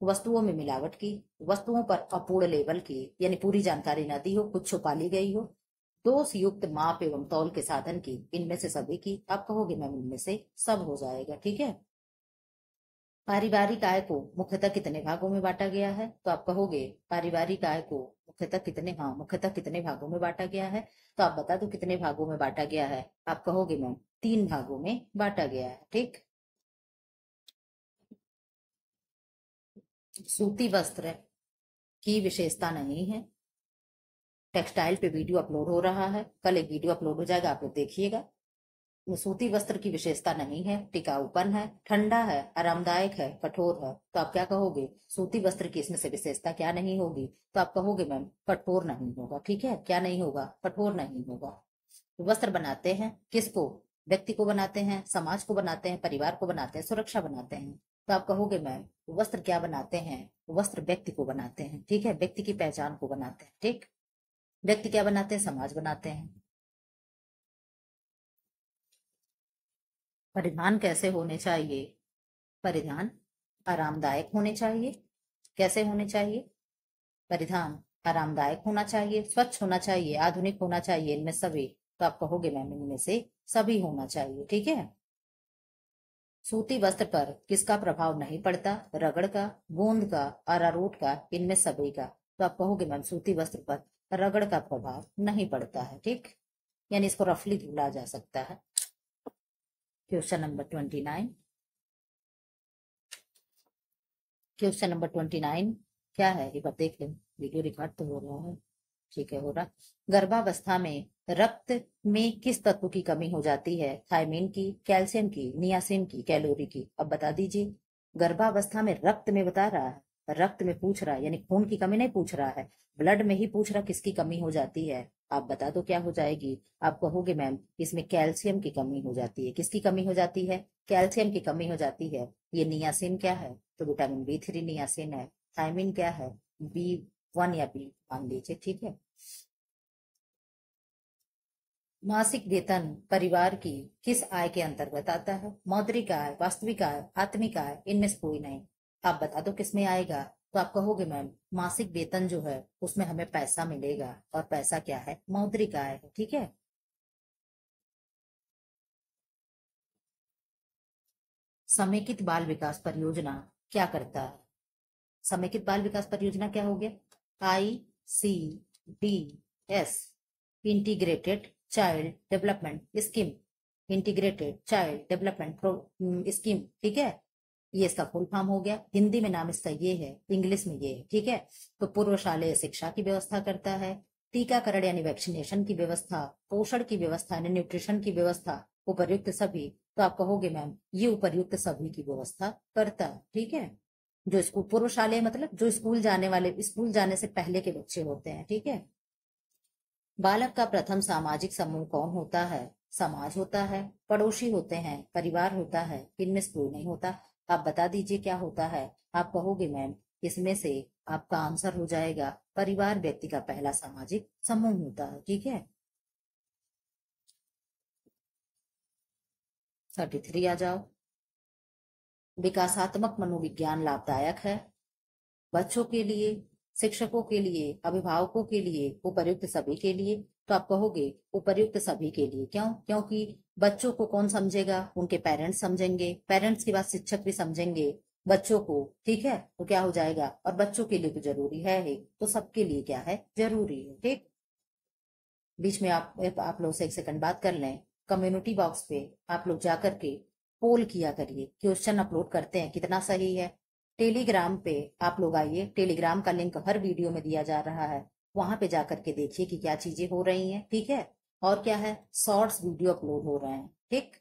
वस्तुओं में मिलावट की, वस्तुओं पर अपूर्ण लेबल की, यानी पूरी जानकारी न दी हो, कुछ छुपा ली गई हो, दोष युक्त माप एवं तौल के साधन की, इनमें से सभी की। आप कहोगे मैम इनमें से सब हो जाएगा, ठीक है। पारिवारिक आय को मुख्यतः कितने भागों में बांटा गया है? तो आप कहोगे पारिवारिक आय को मुख्यतः कितने, हाँ, मुख्यतः कितने भागों में बांटा गया है? तो आप बता दो कितने भागों में बांटा गया है। आप कहोगे मैम 3 भागों में बांटा गया है, ठीक। सूती वस्त्र की विशेषता नहीं है। टेक्सटाइल पे वीडियो अपलोड हो रहा है, कल एक वीडियो अपलोड हो जाएगा, आप लोग देखिएगा। सूती वस्त्र की विशेषता नहीं है, टिकाऊपन है, ठंडा है, आरामदायक है, कठोर है। तो आप क्या कहोगे? सूती वस्त्र की इसमें से विशेषता क्या नहीं होगी? तो आप कहोगे मैम कठोर नहीं होगा, ठीक है। क्या नहीं होगा? कठोर नहीं होगा। वस्त्र बनाते हैं किसको? व्यक्ति को बनाते हैं, समाज को बनाते हैं, परिवार को बनाते हैं, सुरक्षा बनाते हैं। तो आप कहोगे मैम वस्त्र क्या बनाते हैं, वस्त्र व्यक्ति को बनाते हैं, ठीक है, व्यक्ति की पहचान को बनाते हैं, ठीक। व्यक्ति क्या बनाते हैं, समाज बनाते हैं। परिधान कैसे होने चाहिए, परिधान आरामदायक होने चाहिए। कैसे होने चाहिए, परिधान आरामदायक होना चाहिए, स्वच्छ होना चाहिए, आधुनिक होना चाहिए, इनमें सभी। तो आप कहोगे मैम इनमें से सभी होना चाहिए, ठीक है। सूती वस्त्र पर किसका प्रभाव नहीं पड़ता, रगड़ का, गोंद का, अरारोट का, इनमें सभी का। तो आप कहोगे मैम सूती वस्त्र पर रगड़ का प्रभाव नहीं पड़ता है, ठीक, यानी इसको रफली धुला जा सकता है। Question number 29। क्वेश्चन नंबर 29 क्या है, एक बार देख लें, वीडियो रिकॉर्ड तो हो रहा है, ठीक है, हो रहा। गर्भावस्था में रक्त में किस तत्व की कमी हो जाती है, थायमीन की, कैल्शियम की, नियासिन की, कैलोरी की। अब बता दीजिए। गर्भावस्था में रक्त में बता रहा है, रक्त में पूछ रहा है, यानी खून की कमी नहीं पूछ रहा है, ब्लड में ही पूछ रहा किसकी कमी हो जाती है। आप बता दो क्या हो जाएगी। आप कहोगे मैम इसमें कैल्शियम की कमी हो जाती है। किसकी कमी हो जाती है, कैल्शियम की कमी हो जाती है। ये नियासिन क्या है, तो विटामिन B3 नियासिन है। थायमीन क्या है, B1 या B मान लीजिए, ठीक है। मासिक वेतन परिवार की किस आय के अंतर्गत आता है, मौद्रिक आय, वास्तविक आय, आत्मिक आय, इनमें से कोई नहीं। आप बता दो किसमें आएगा। तो आप कहोगे मैम मासिक वेतन जो है उसमें हमें पैसा मिलेगा, और पैसा क्या है, मौद्रिक आय है, ठीक है। समेकित बाल विकास परियोजना क्या करता है, समेकित बाल विकास परियोजना क्या हो गया, ICDS, integrated child development scheme, integrated child development scheme, ठीक है। ये इसका फुल फॉर्म हो गया, हिंदी में नाम इसका ये है, इंग्लिश में ये है, ठीक है। तो पूर्वशालेय शिक्षा की व्यवस्था करता है, टीकाकरण यानी वैक्सीनेशन की व्यवस्था, पोषण की व्यवस्था यानी न्यूट्रिशन की व्यवस्था, उपर्युक्त सभी। तो आप कहोगे मैम ये उपर्युक्त सभी की व्यवस्था करता है, ठीक है। जो स्कूल पूर्वशालेय मतलब जो स्कूल जाने वाले, स्कूल जाने से पहले के बच्चे होते हैं, ठीक है। बालक का प्रथम सामाजिक समूह कौन होता है, समाज होता है, पड़ोसी होते हैं, परिवार होता है, इनमें से कोई नहीं होता। आप बता दीजिए क्या होता है। आप कहोगे मैम इसमें से आपका आंसर हो जाएगा परिवार व्यक्ति का पहला सामाजिक समूह होता है, ठीक है। 33 आ जाओ। विकासात्मक मनोविज्ञान लाभदायक है बच्चों के लिए, शिक्षकों के लिए, अभिभावकों के लिए, उपर्युक्त सभी के लिए। तो आप कहोगे उपर्युक्त सभी के लिए, क्यों, क्योंकि बच्चों को कौन समझेगा, उनके पेरेंट्स समझेंगे, पेरेंट्स के बाद शिक्षक भी समझेंगे बच्चों को, ठीक है। तो क्या हो जाएगा, और बच्चों के लिए तो जरूरी है ही, तो सबके लिए क्या है, जरूरी है, ठीक। बीच में आप लोग से एक सेकंड बात कर लें। कम्युनिटी बॉक्स पे आप लोग जाकर के पोल किया करिए, क्वेश्चन अपलोड करते हैं कितना सही है। टेलीग्राम पे आप लोग आइए, टेलीग्राम का लिंक हर वीडियो में दिया जा रहा है, वहां पे जाकर के देखिए कि क्या चीजें हो रही हैं, ठीक है। और क्या है, शॉर्ट्स वीडियो अपलोड हो रहे हैं, ठीक।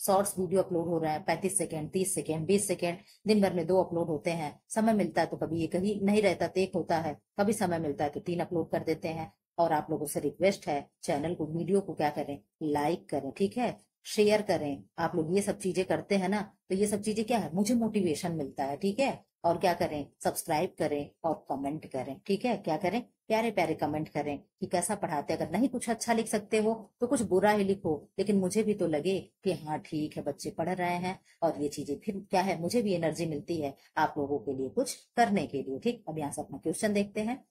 शॉर्ट्स वीडियो अपलोड हो रहे हैं, 35 सेकेंड, 30 सेकेंड, 20 सेकेंड, दिन भर में 2 अपलोड होते हैं। समय मिलता है तो कभी एक ही नहीं रहता तो एक होता है, कभी समय मिलता है तो 3 अपलोड कर देते हैं। और आप लोगों से रिक्वेस्ट है, चैनल को, वीडियो को क्या करें, लाइक करें, ठीक है, शेयर करें। आप लोग ये सब चीजें करते हैं ना, तो ये सब चीजें क्या है, मुझे मोटिवेशन मिलता है, ठीक है। और क्या करें, सब्सक्राइब करें और कमेंट करें, ठीक है। क्या करें, प्यारे प्यारे कमेंट करें कि कैसा पढ़ाते। अगर नहीं कुछ अच्छा लिख सकते हो तो कुछ बुरा ही लिखो, लेकिन मुझे भी तो लगे कि हाँ ठीक है बच्चे पढ़ रहे हैं, और ये चीजें फिर क्या है, मुझे भी एनर्जी मिलती है आप लोगों के लिए कुछ करने के लिए, ठीक। अब यहाँ से अपना क्वेश्चन देखते हैं।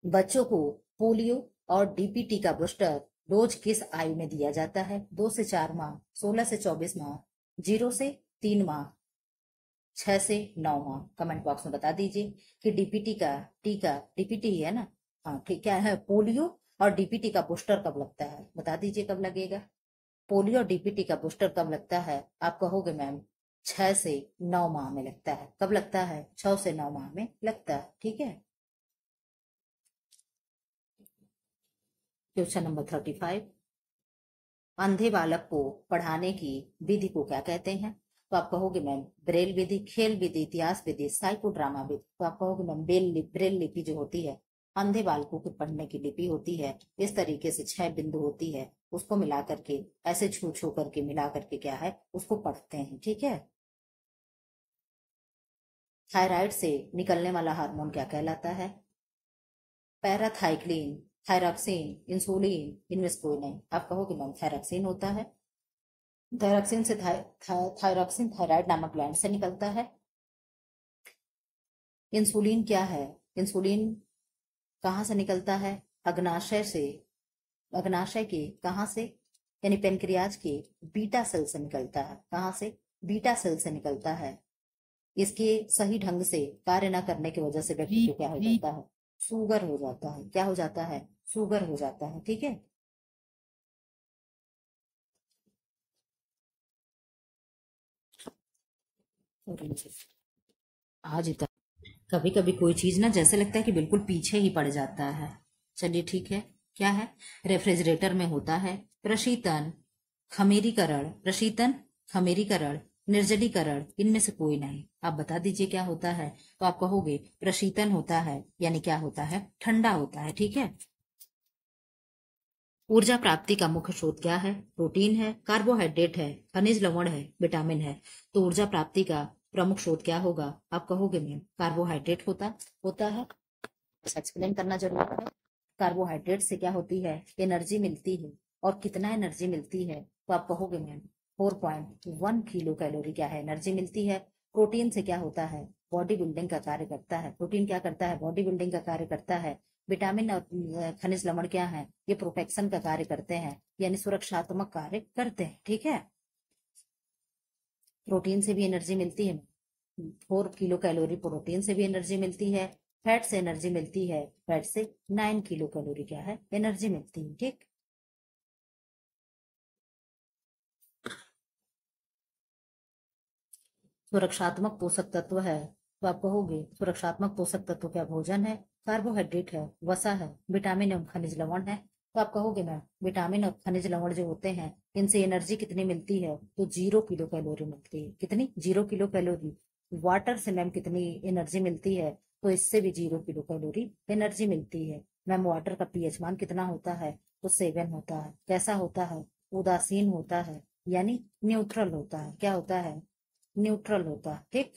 बच्चों को पोलियो और DPT का बूस्टर डोज किस आयु में दिया जाता है, 2 से 4 माह, 16 से 24 माह, 0 से 3 माह, 6 से 9 माह। कमेंट बॉक्स में बता दीजिए कि DPT का टीका, DPT ही है ना, हाँ ठीक, क्या है, पोलियो और DPT का बूस्टर कब लगता है, बता दीजिए कब लगेगा। पोलियो और DPT का बूस्टर कब लगता है, आप कहोगे मैम 6 से 9 माह में लगता है। कब लगता है, 6 से 9 माह में लगता है, ठीक है। Question number 35। अंधे बालक को पढ़ाने की विधि को क्या कहते हैं। तो आप कहोगे मैम ब्रेल विधि, खेल विधि, इतिहास विधि, साइको ड्रामा विधि। तो आप कहोगे मैम ब्रेल लिपि जो होती है, अंधे बालकों को पढ़ने की लिपि होती है, इस तरीके से 6 बिंदु होती है, उसको मिला करके ऐसे छू छू करके मिला करके क्या है उसको पढ़ते हैं, ठीक है। थायराइड से निकलने वाला हार्मोन क्या कहलाता है? पैराथाइक्लिन, थायरॉक्सिन, इंसुलिन, इनमें से कोई नहीं। आप कहोगे मैम थायरॉक्सिन होता है। थायरॉक्सिन से थायरॉक्सिन थायराइड नामक ग्लैंड से निकलता है। इंसुलिन क्या है? इंसुलिन कहाँ से निकलता है? अग्नाशय से। अग्नाशय के कहाँ से? यानी पेनक्रियाज के बीटा सेल से निकलता है। कहाँ से? बीटा सेल से निकलता है। इसके सही ढंग से कार्य न करने की वजह से व्यक्ति को क्या हो जाता है? शुगर हो जाता है। क्या हो जाता है? शुगर हो जाता है। ठीक है। आज इतना कभी कभी कोई चीज ना जैसे लगता है कि बिल्कुल पीछे ही पड़ जाता है। चलिए ठीक है। क्या है? रेफ्रिजरेटर में होता है प्रशीतन, खमीरीकरण, प्रशीतन, खमीरीकरण, निर्जलीकरण, इनमें से कोई नहीं। आप बता दीजिए क्या होता है। तो आप कहोगे प्रशीतन होता है, यानी क्या होता है? ठंडा होता है। ठीक है। ऊर्जा प्राप्ति का मुख्य स्रोत क्या है? प्रोटीन है, कार्बोहाइड्रेट है, खनिज लवण है, विटामिन है। तो ऊर्जा प्राप्ति का प्रमुख स्रोत क्या होगा? आप कहोगे मैम कार्बोहाइड्रेट होता है। एक्सप्लेन करना जरूरी है। कार्बोहाइड्रेट से क्या होती है? एनर्जी मिलती है। और कितना एनर्जी मिलती है? तो आप कहोगे मैम 4.1 किलो कैलोरी क्या है? एनर्जी मिलती है। प्रोटीन से क्या होता है? बॉडी बिल्डिंग का कार्य करता है। प्रोटीन क्या करता है? बॉडी बिल्डिंग का कार्य करता है। विटामिन और खनिज लवण क्या है? ये प्रोटेक्शन का कार्य करते हैं, यानी सुरक्षात्मक कार्य करते हैं। ठीक है। प्रोटीन से भी एनर्जी मिलती है। 4 किलो कैलोरी प्रोटीन से भी एनर्जी मिलती है। फैट से एनर्जी मिलती है। फैट से 9 किलो कैलोरी क्या है? एनर्जी मिलती है। ठीक। सुरक्षात्मक पोषक तत्व है। तो आप कहोगे सुरक्षात्मक पोषक तत्व क्या? भोजन है, कार्बोहाइड्रेट है, वसा है, विटामिन एवं खनिज लवण है। तो आप कहोगे मैम विटामिन और खनिज लवण जो होते हैं इनसे एनर्जी कितनी मिलती है? तो 0 किलो कैलोरी मिलती है। कितनी? 0 किलो कैलोरी। वाटर से मैम कितनी एनर्जी मिलती है? तो इससे भी 0 किलो कैलोरी एनर्जी मिलती है। मैम वाटर का पीएच मान कितना होता है? तो 7 होता है। कैसा होता है? उदासीन होता है, यानी न्यूट्रल होता है। क्या होता है? न्यूट्रल होता है। ठीक।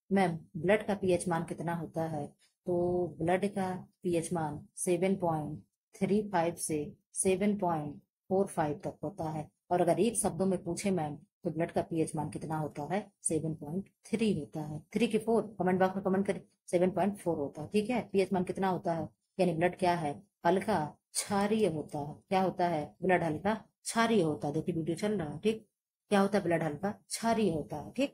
मैम ब्लड का पीएच मान कितना होता है? तो ब्लड का पीएच मान 7.35 से 7.45 तक होता है। और अगर एक शब्दों में पूछे मैम तो ब्लड का पीएच मान कितना होता है? 7.3 होता है। 3 की 4 कमेंट बॉक्स में कमेंट करें। 7.4 होता है। ठीक है। पीएच मान कितना होता है? यानी ब्लड क्या है? हल्का क्षारीय होता है। क्या होता है? ब्लड हल्का क्षारीय होता है। देखिए वीडियो चल रहा है। ठीक। क्या होता है? ब्लड हल्का क्षारीय होता है। ठीक।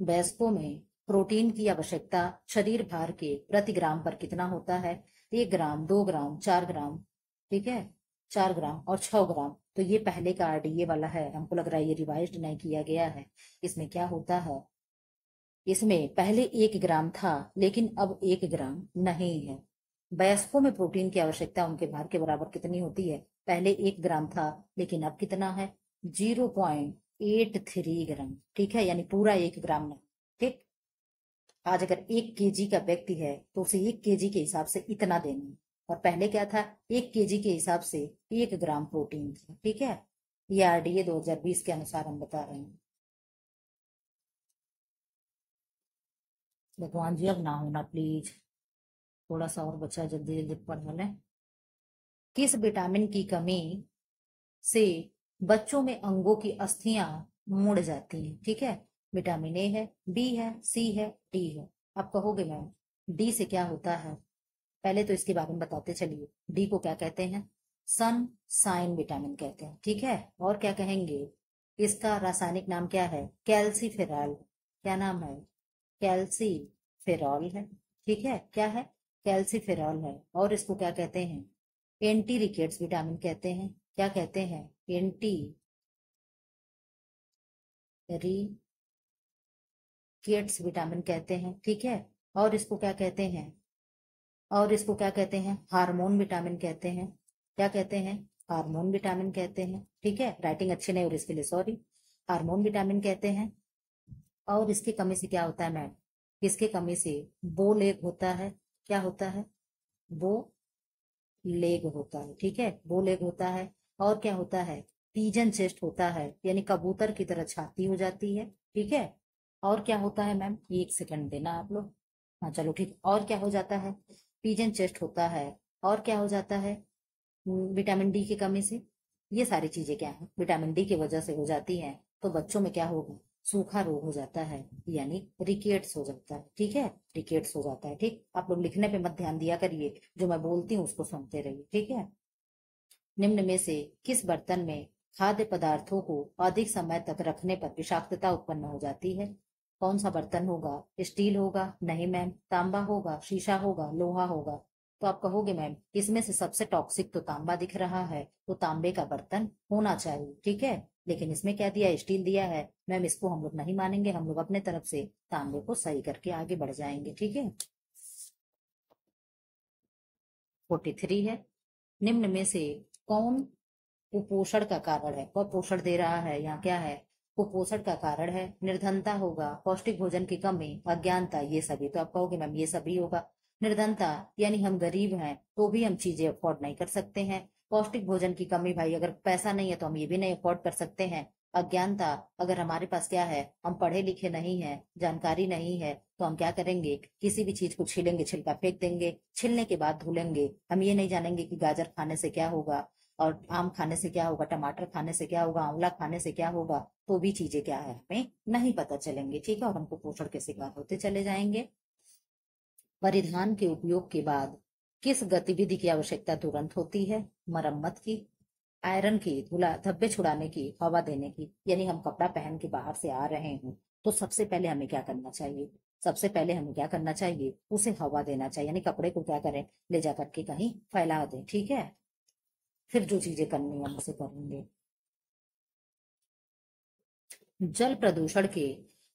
वयस्कों में प्रोटीन की आवश्यकता शरीर भार के प्रति ग्राम पर कितना होता है? 1 ग्राम, 2 ग्राम, 4 ग्राम। ठीक है। 4 ग्राम और 6 ग्राम। तो ये पहले का आरडीए वाला है। हमको लग रहा है ये रिवाइज्ड नहीं किया गया है। इसमें क्या होता है? इसमें पहले 1 ग्राम था, लेकिन अब 1 ग्राम नहीं है। वयस्कों में प्रोटीन की आवश्यकता उनके भार के बराबर कितनी होती है? पहले 1 ग्राम था, लेकिन अब कितना है? 0.83 ग्राम। ठीक है। यानी पूरा 1 ग्राम नहीं। ठीक। आज अगर 1 केजी का व्यक्ति है तो उसे 1 केजी के हिसाब से इतना देना है। और पहले क्या था? 1 केजी के हिसाब से 1 ग्राम प्रोटीन था। ठीक है। ये आरडीए 2020 के अनुसार हम बता रहे हैं। भगवान जी अब ना होना प्लीज। थोड़ा सा और बचा, जल्दी जल्दी पढ़ लें। किस विटामिन की कमी से बच्चों में अंगों की अस्थियां मुड़ जाती हैं? ठीक है। विटामिन ए है, बी है, सी है, डी है। आप कहोगे मैम डी से क्या होता है? पहले तो इसके बारे में बताते चलिए। डी को क्या कहते हैं? सन साइन विटामिन कहते हैं। ठीक है। और क्या कहेंगे? इसका रासायनिक नाम क्या है? कैल्सीफेरॉल। क्या नाम है? कैल्सीफेरॉल है। ठीक है। क्या है? कैल्सीफेरॉल है। और इसको क्या कहते हैं? एंटी रिकेट्स विटामिन कहते हैं। क्या कहते हैं? एंटी रिकेट्स विटामिन कहते हैं। ठीक है। और इसको क्या कहते हैं? और इसको क्या कहते हैं? हार्मोन विटामिन कहते हैं। क्या कहते हैं? हार्मोन विटामिन कहते हैं। ठीक है। राइटिंग अच्छी नहीं हो रही, इसके लिए सॉरी। हार्मोन विटामिन कहते हैं। और इसकी कमी से क्या होता है मैम? इसके कमी से बो लेग होता है। क्या होता है? बो लेग होता है। ठीक है। बो लेग होता है। और क्या होता है? पीजन चेस्ट होता है, यानी कबूतर की तरह छाती हो जाती है। ठीक है। और क्या होता है मैम, ये 1 सेकंड देना आप लोग। हाँ चलो ठीक। और क्या हो जाता है, पीजन चेस्ट होता है। और क्या हो जाता है, विटामिन डी की कमी से। ये सारी चीजें क्या है, विटामिन डी की वजह से हो जाती हैं। तो बच्चों में क्या होगा, सूखा रोग हो जाता है, यानी रिकेट्स हो जाता है। ठीक है, रिकेट्स हो जाता है। ठीक, आप लोग लिखने पे मत ध्यान दिया करिए, जो मैं बोलती हूँ उसको सुनते रहिए। ठीक है। निम्न में से किस बर्तन में खाद्य पदार्थों को अधिक समय तक रखने पर विषाक्तता उत्पन्न हो जाती है। कौन सा बर्तन होगा, स्टील होगा, नहीं मैम, तांबा होगा, शीशा होगा, लोहा होगा। तो आप कहोगे मैम इसमें से सबसे टॉक्सिक तो तांबा दिख रहा है, तो तांबे का बर्तन होना चाहिए। ठीक है, लेकिन इसमें क्या दिया, स्टील दिया है। मैम इसको हम लोग नहीं मानेंगे, हम लोग अपने तरफ से तांबे को सही करके आगे बढ़ जाएंगे। ठीक है। 43 है, निम्न में से कौन कुपोषण का कारण है। और पोषण दे रहा है, यहाँ क्या है, कुपोषण का कारण है। निर्धनता होगा, पौष्टिक भोजन की कमी, अज्ञानता, ये सभी। तो आप कहोगे मैम ये सभी होगा। निर्धनता यानी हम गरीब हैं तो भी हम चीजें अफोर्ड नहीं कर सकते हैं। पौष्टिक भोजन की कमी, भाई अगर पैसा नहीं है तो हम ये भी नहीं अफोर्ड कर सकते हैं। अज्ञानता, अगर हमारे पास क्या है, हम पढ़े लिखे नहीं है, जानकारी नहीं है, तो हम क्या करेंगे, किसी भी चीज को छीलेंगे, छिलका फेंक देंगे, छिलने के बाद धुलेंगे। हम ये नहीं जानेंगे कि गाजर खाने से क्या होगा, और आम खाने से क्या होगा, टमाटर खाने से क्या होगा, आंवला खाने से क्या होगा। तो भी चीजें क्या है, हमें नहीं पता चलेंगे। ठीक है, और हमको पोषण के शिकार होते चले जाएंगे। परिधान के उपयोग के बाद किस गतिविधि की आवश्यकता तुरंत होती है। मरम्मत की, आयरन की, धुला धब्बे छुड़ाने की, हवा देने की। यानी हम कपड़ा पहन के बाहर से आ रहे हैं तो सबसे पहले हमें क्या करना चाहिए, सबसे पहले हमें क्या करना चाहिए, उसे हवा देना चाहिए। यानी कपड़े को क्या करें, ले जा करके कहीं फैला दें। ठीक है, फिर जो चीजें करनी है हम उसे करेंगे। जल प्रदूषण के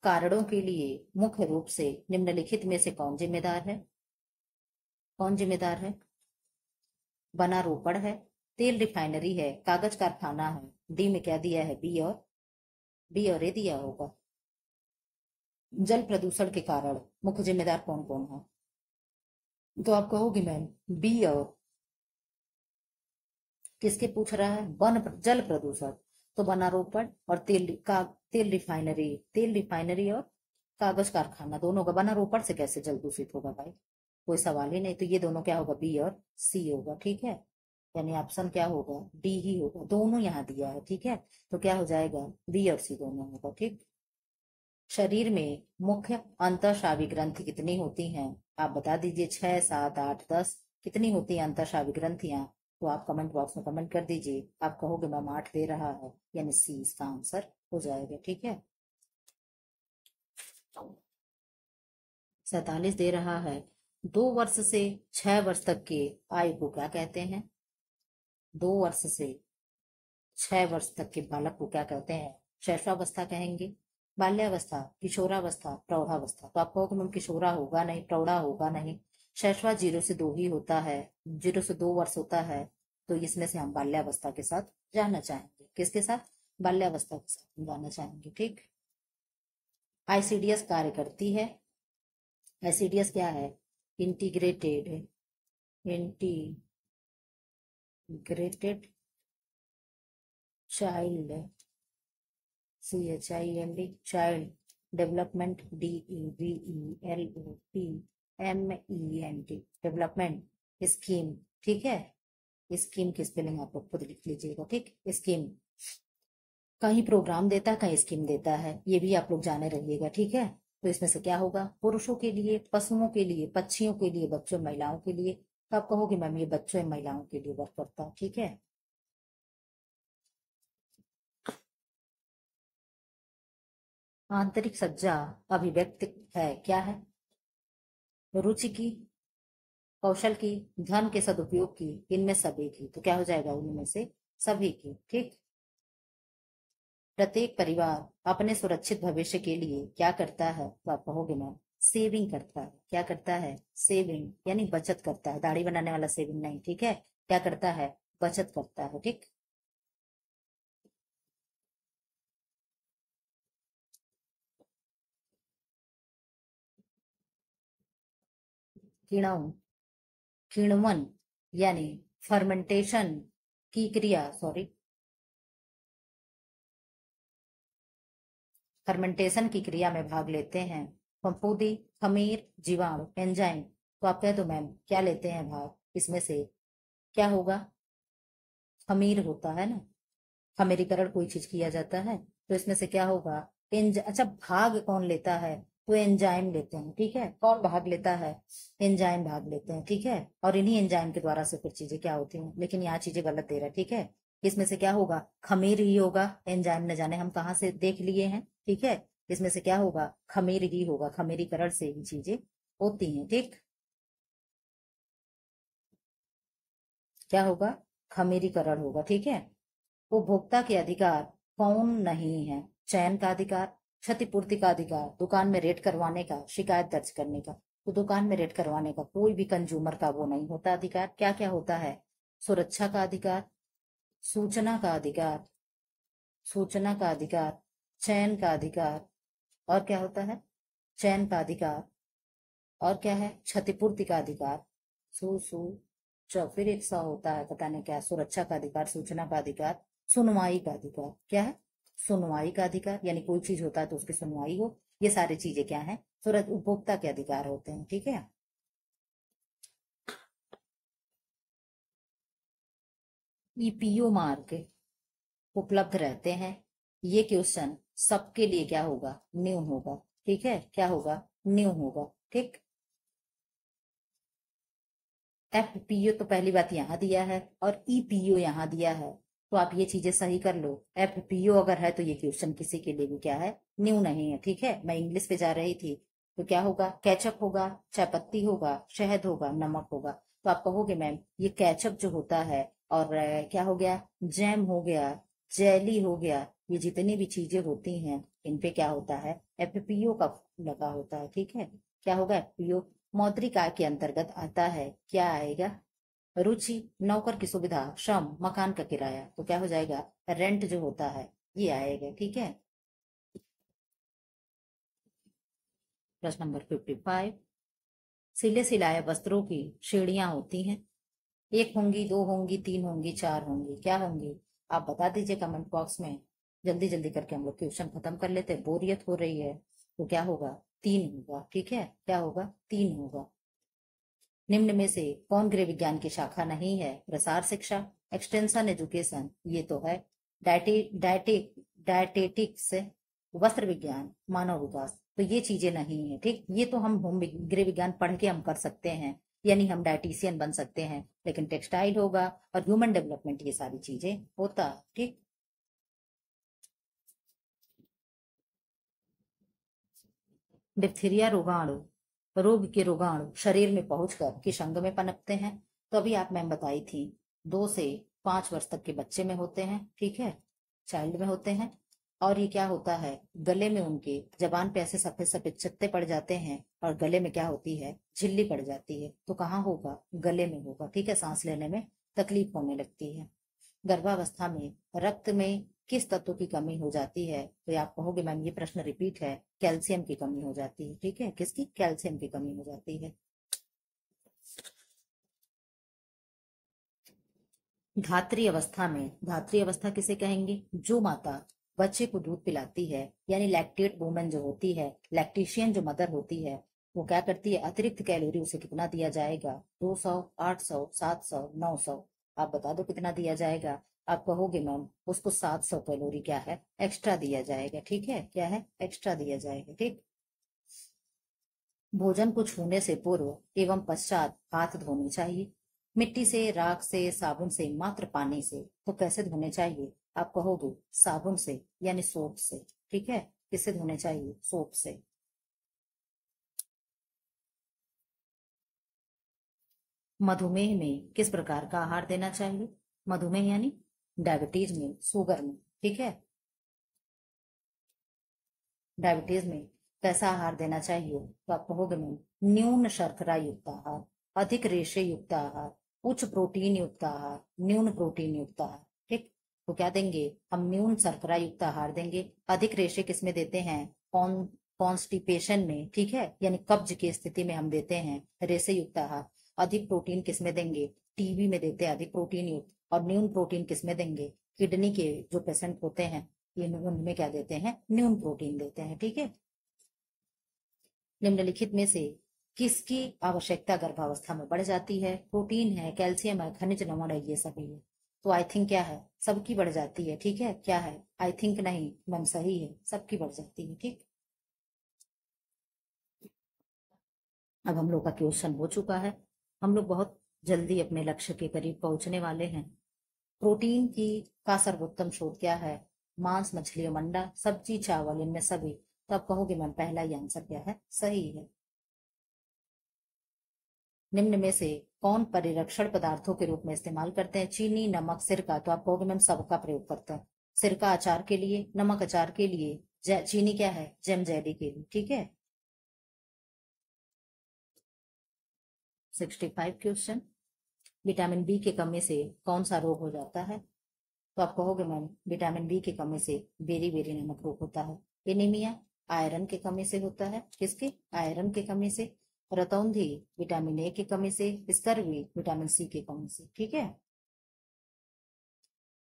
कारणों के लिए मुख्य रूप से निम्नलिखित में से कौन जिम्मेदार है। कौन जिम्मेदार है, वनारोपण है, तेल रिफाइनरी है, कागज कारखाना है। डी में क्या दिया है, बी और ए दिया होगा। जल प्रदूषण के कारण मुख्य जिम्मेदार कौन कौन है। तो आप कहोगे मैम बी। और किसके पूछ रहा है, जल प्रदूषण। तो वनारोपण और तेल रिफाइनरी और कागज कारखाना दोनों का। वनारोपण से कैसे जल दूषित होगा भाई, कोई सवाल ही नहीं। तो ये दोनों क्या होगा, बी और सी होगा। ठीक है, यानी ऑप्शन क्या होगा, डी ही होगा। दोनों यहाँ दिया है। ठीक है, तो क्या हो जाएगा, बी और सी दोनों होगा। ठीक। शरीर में मुख्य अंतःस्रावी ग्रंथि कितनी होती हैं। आप बता दीजिए, 6, 7, 8, 10 कितनी होती हैं अंतःस्रावी ग्रंथियां। तो आप कमेंट बॉक्स में कमेंट कर दीजिए। आप कहोगे मैम 8 दे रहा है, यानी सी इसका आंसर हो जाएगा। ठीक है। 47 दे रहा है, 2 वर्ष से 6 वर्ष तक के आयु को क्या कहते हैं। 2 वर्ष से 6 वर्ष तक के बालक को क्या कहते हैं, शैशवावस्था कहेंगे, बाल्यावस्था, किशोरावस्था, प्रौढ़ावस्था। तो आप कहोगे मैम किशोरा होगा नहीं, प्रौढ़ा होगा नहीं। शैशवा 0 से 2 ही होता है, 0 से 2 वर्ष होता है। तो इसमें से हम बाल्यावस्था के साथ जाना चाहेंगे। किसके साथ, बाल्यावस्था के साथ हम जाना चाहेंगे। ठीक। आईसीडीएस कार्य करती है। आईसीडीएस क्या है, integrated integrated child, CHILD, child development, DEVELOPMENT, development scheme. ठीक है, स्कीम की स्पेलिंग आप लोग खुद लिख लीजिएगा। ठीक, स्कीम कहीं प्रोग्राम देता है, कहीं स्कीम देता है, ये भी आप लोग जाने रहिएगा। ठीक है, तो इसमें से क्या होगा, पुरुषों के लिए, पशुओं के लिए, पक्षियों के लिए, बच्चों महिलाओं के लिए। तो आप कहोगे मैम ये बच्चों एवं महिलाओं के लिए वर्क करता है। ठीक है। आंतरिक सज्जा अभिव्यक्ति है, क्या है, रुचि की, कौशल की, धन के सदुपयोग की, इनमें सभी की। तो क्या हो जाएगा, उनमें से सभी की। ठीक। प्रत्येक परिवार अपने सुरक्षित भविष्य के लिए क्या करता है। तो आप कहोगे मैम सेविंग करता है। क्या करता है, सेविंग यानी बचत करता है, दाढ़ी बनाने वाला सेविंग नहीं। ठीक है, क्या करता है, बचत करता है। ठीक। किणव, किण्वन यानी फर्मेंटेशन की क्रिया, सॉरी, फर्मेंटेशन की क्रिया में भाग लेते हैं? फफूंदी, खमीर, जीवाणु, एंजाइम। तो आप कह दो मैम क्या लेते हैं भाग इसमें से? क्या होगा? खमीर होता है ना, खमीरीकरण कोई चीज किया जाता है तो इसमें से क्या होगा? अच्छा, भाग कौन लेता है? तो एंजाइम लेते हैं, ठीक है। कौन भाग लेता है? एंजाइम भाग लेते हैं, ठीक है। और इन्हीं एंजाइम के द्वारा से फिर चीजें क्या होती हैं, लेकिन यहाँ चीजें गलत दे रहा है, ठीक है। इसमें से क्या होगा? खमीर ही होगा, एंजाइम न जाने हम कहाँ से देख लिए हैं, ठीक है। इसमें से क्या होगा? खमीर ही होगा, खमीरीकरण से ही चीजें होती हैं, ठीक। क्या होगा? खमीरीकरण होगा, ठीक है। उपभोक्ता के अधिकार कौन नहीं है? चयन का अधिकार, क्षतिपूर्ति का अधिकार, दुकान में रेड करवाने का, शिकायत दर्ज करने का। तो दुकान में रेड करवाने का कोई भी कंज्यूमर का वो नहीं होता अधिकार। क्या क्या होता है? सुरक्षा का अधिकार, सूचना का अधिकार, सूचना का अधिकार, चयन का अधिकार, और क्या होता है? चयन का अधिकार, और क्या है? क्षतिपूर्ति का अधिकार। सु सु फिर एक सा होता है, पता नहीं क्या, सुरक्षा का अधिकार, सूचना का अधिकार, सुनवाई का अधिकार। क्या है? सुनवाई का अधिकार, यानी कोई चीज होता है तो उसकी सुनवाई हो। ये सारी चीजें क्या है? सुरक्षा उपभोक्ता के अधिकार होते हैं, ठीक है। ईपीओ मार्क उपलब्ध रहते हैं? ये क्वेश्चन सबके लिए क्या होगा? न्यू होगा, ठीक है। क्या होगा? न्यू होगा, ठीक। एफपीओ तो पहली बात यहाँ दिया है और ईपीओ यहाँ दिया है, तो आप ये चीजें सही कर लो। एफपीओ अगर है तो ये क्वेश्चन किसी के लिए भी क्या है? न्यू नहीं है, ठीक है। मैं इंग्लिश पे जा रही थी, तो क्या होगा? केचप होगा, चाय पत्ती होगा, शहद होगा, नमक होगा। तो आप कहोगे मैम ये केचप जो होता है, और क्या हो गया? जैम हो गया, जेली हो गया, ये जितनी भी चीजें होती हैं इन पे क्या होता है? एफपीओ का लगा होता है, ठीक है। क्या होगा? एफपीओ मौद्रिक आय के अंतर्गत आता है। क्या आएगा? रुचि, नौकर की सुविधा, श्रम, मकान का किराया। तो क्या हो जाएगा? रेंट जो होता है ये आएगा, ठीक है। प्रश्न नंबर 55। सिले सिलाए वस्त्रों की श्रेणियां होती हैं? एक होंगी, दो होंगी, तीन होंगी, चार होंगी। क्या होंगी? आप बता दीजिए कमेंट बॉक्स में। जल्दी जल्दी करके हम लोग क्वेश्चन खत्म कर लेते हैं, बोरियत हो रही है। तो क्या होगा? तीन होगा, ठीक है। क्या होगा? तीन होगा। निम्न में से कौन गृह विज्ञान की शाखा नहीं है? प्रसार शिक्षा, एक्सटेंशन एजुकेशन, ये तो है। डायटी डायटी डायटेटिक्स, वस्त्र विज्ञान, मानव विकास। तो ये चीजें नहीं है, ठीक। ये तो हम होम गृह विज्ञान पढ़ के हम कर सकते हैं, यानी हम डायटीशियन बन सकते हैं, लेकिन टेक्सटाइल होगा और ह्यूमन डेवलपमेंट, ये सारी चीजें होता है, ठीक। डिप्थीरिया रोगाणु, रोग के रोगाणु शरीर में पहुंचकर किस अंग में पनपते हैं? तो अभी आप मैम बताई थी, 2 से 5 वर्ष तक के बच्चे में होते हैं, ठीक है, चाइल्ड में होते हैं। और ये क्या होता है? गले में उनके जबान पे ऐसे सफेद सफेद चत्ते पड़ जाते हैं, और गले में क्या होती है? झिल्ली पड़ जाती है। तो कहाँ होगा? गले में होगा, ठीक है। सांस लेने में तकलीफ होने लगती है। गर्भावस्था में रक्त में किस तत्व की कमी हो जाती है? तो आप कहोगे मैम ये प्रश्न रिपीट है, कैल्शियम की कमी हो जाती है, ठीक है। किसकी? कैल्शियम की कमी हो जाती है। धात्री अवस्था में, धात्री अवस्था किसे कहेंगे? जो माता बच्चे को दूध पिलाती है, यानी लैक्टेट वुमन जो होती है, लैक्टेशियन जो मदर होती है, वो क्या करती है? अतिरिक्त कैलोरी उसे कितना दिया जाएगा? 200, 800, 700, 900। आप बता दो कितना दिया जाएगा? आप कहोगे मैम उसको 700 कैलोरी क्या है? एक्स्ट्रा दिया जाएगा, ठीक है। क्या है? एक्स्ट्रा दिया जाएगा, ठीक। भोजन को छूने से पूर्व एवं पश्चात हाथ धोने चाहिए। मिट्टी से, राख से, साबुन से, मात्र पानी से। तो कैसे धोने चाहिए? आप कहोगे साबुन से, यानी सोप से, ठीक है। किससे धोने चाहिए? सोप से। मधुमेह में किस प्रकार का आहार देना चाहिए? मधुमेह यानी डायबिटीज में, शुगर में, ठीक है। डायबिटीज में कैसा आहार देना चाहिए? तो आप कहोगे मैम न्यून शर्करा युक्त आहार, अधिक रेशे युक्त आहार, उच्च प्रोटीन युक्त आहार, न्यून प्रोटीन युक्त आहार, ठीक। तो क्या देंगे हम? न्यून शर्करा युक्त आहार देंगे। अधिक रेशे किसमें देते हैं? कौन? कॉन्स्टिपेशन में, ठीक है, यानी कब्ज की स्थिति में हम देते हैं रेशे युक्त आहार। अधिक प्रोटीन किसमें देंगे? टीबी में देते हैं अधिक प्रोटीन युक्त। और न्यून प्रोटीन किसमें देंगे? किडनी के जो पेशेंट होते हैं ये उनमें क्या देते हैं, न्यून प्रोटीन देते हैं। ठीक है, निम्नलिखित में से किसकी आवश्यकता गर्भावस्था में बढ़ जाती है? प्रोटीन है, कैल्शियम है, खनिज लवण है, ये सभी है। तो आई थिंक क्या है, सबकी बढ़ जाती है। ठीक है, क्या है, आई थिंक नहीं, मन सही है, सबकी बढ़ जाती है। ठीक, अब हम लोग का क्वेश्चन हो चुका है। हम लोग बहुत जल्दी अपने लक्ष्य के करीब पहुंचने वाले हैं। प्रोटीन की का सर्वोत्तम स्रोत क्या है? मांस, मछली और अंडा, सब्जी, चावल, इनमें सभी। तो आप कहोगे मैम पहला ही आंसर क्या है, सही है। निम्न में से कौन परिरक्षण पदार्थों के रूप में इस्तेमाल करते हैं? चीनी, नमक, सिरका। तो आप कहोगे मैम सबका प्रयोग करते हैं। सिरका अचार के लिए, नमक अचार के लिए, चीनी क्या है, जेम जेली के लिए। ठीक है, 65 क्वेश्चन। विटामिन बी की कमी से कौन सा रोग हो जाता है? तो आप कहोगे मैम विटामिन बी की कमी से बेरी बेरी नामक रोग होता है। एनीमिया आयरन की कमी से होता है। किसके? आयरन की कमी से। रतौंधी विटामिन ए की कमी से। स्कर्वी विटामिन सी की कमी से। ठीक है,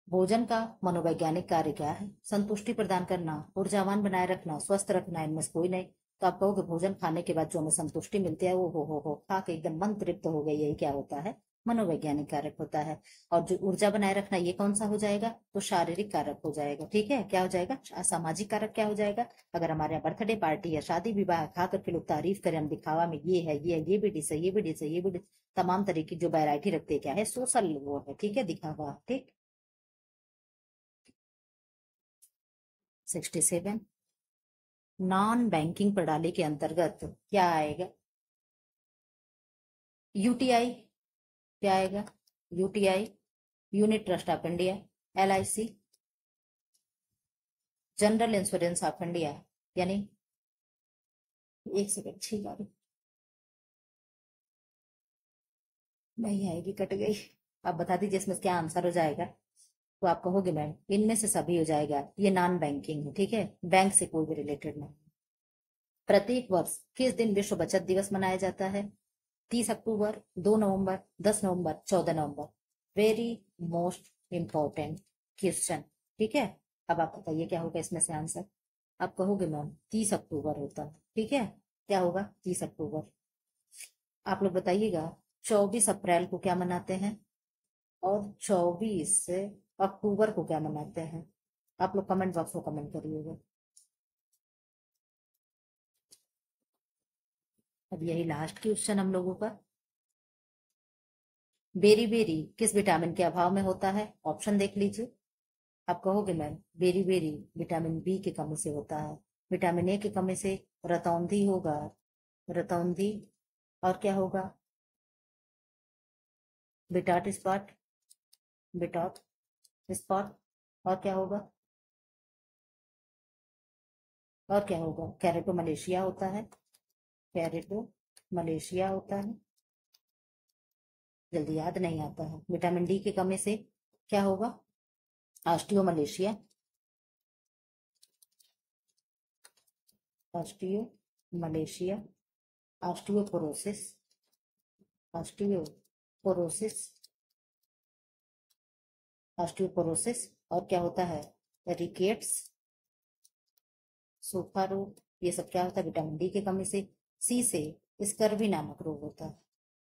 भोजन का मनोवैज्ञानिक कार्य क्या है? संतुष्टि प्रदान करना, ऊर्जावान बनाए रखना, स्वस्थ रखना, इनमें से कोई नहीं। तो आप कहोगे भोजन खाने के बाद जो हमें संतुष्टि मिलती है वो हो खा के एकदम मन तृप्त हो गई, यही क्या होता है, मनोवैज्ञानिक कारक होता है। और जो ऊर्जा बनाए रखना, ये कौन सा हो जाएगा? तो शारीरिक कारक हो जाएगा। ठीक है, क्या हो जाएगा, सामाजिक कारक क्या हो जाएगा? अगर हमारे यहाँ बर्थडे पार्टी या शादी विवाह खा करके लोग तारीफ करें, हम दिखावा में ये है, ये है, ये भी डिश है, ये भी डिश है, ये भी डिश, तमाम तरीके की जो वैरायटी रखते हैं, क्या है, सोशल वो है। ठीक है, दिखावा। ठीक, 67, नॉन बैंकिंग प्रणाली के अंतर्गत क्या आएगा? यूटीआई, क्या आएगा, UTI, unit trust of India, LIC, general insurance of India, यानी, एक सेकंड, ठीक है, नहीं आएगी, कट गई। आप बता दीजिए इसमें क्या आंसर हो जाएगा। तो आप कहोगे मैम इनमें से सभी हो जाएगा, ये नॉन बैंकिंग है। ठीक है, बैंक से कोई भी रिलेटेड नहीं। प्रत्येक वर्ष किस दिन विश्व बचत दिवस मनाया जाता है? 30 अक्टूबर, 2 नवंबर, 10 नवंबर, 14 नवंबर। Very most important question. ठीक है, अब आप बताइए क्या होगा इसमें से आंसर। आप कहोगे मैम 30 अक्टूबर होता है। ठीक है, क्या होगा, 30 अक्टूबर। आप लोग बताइएगा 24 अप्रैल को क्या मनाते हैं और 24 अक्टूबर को क्या मनाते हैं? आप लोग कमेंट बॉक्स में कमेंट करिएगा। अब यही लास्ट क्वेश्चन हम लोगों का। बेरी बेरी किस विटामिन के अभाव में होता है? ऑप्शन देख लीजिए। आप कहोगे ma'am beriberi vitamin B की कमी से होता है, विटामिन ए की कमी से, रतौंधी होगा, रतौंधी, और क्या होगा, बिटाट स्पॉट, बिटॉट स्पॉट, और क्या होगा, और क्या होगा, कैरेटो मलेशिया होता है, कैरेटो मलेशिया होता है। जल्दी याद नहीं आता है। विटामिन डी की कमी से क्या होगा, osteo Malaysia, osteo Malaysia, osteoporosis, osteoporosis, osteoporosis, और क्या होता है, रिकेट्स, सूखा रोग, ये सब क्या होता है, विटामिन डी की कमी से। सी से स्कर्वी नामक रोग होता है।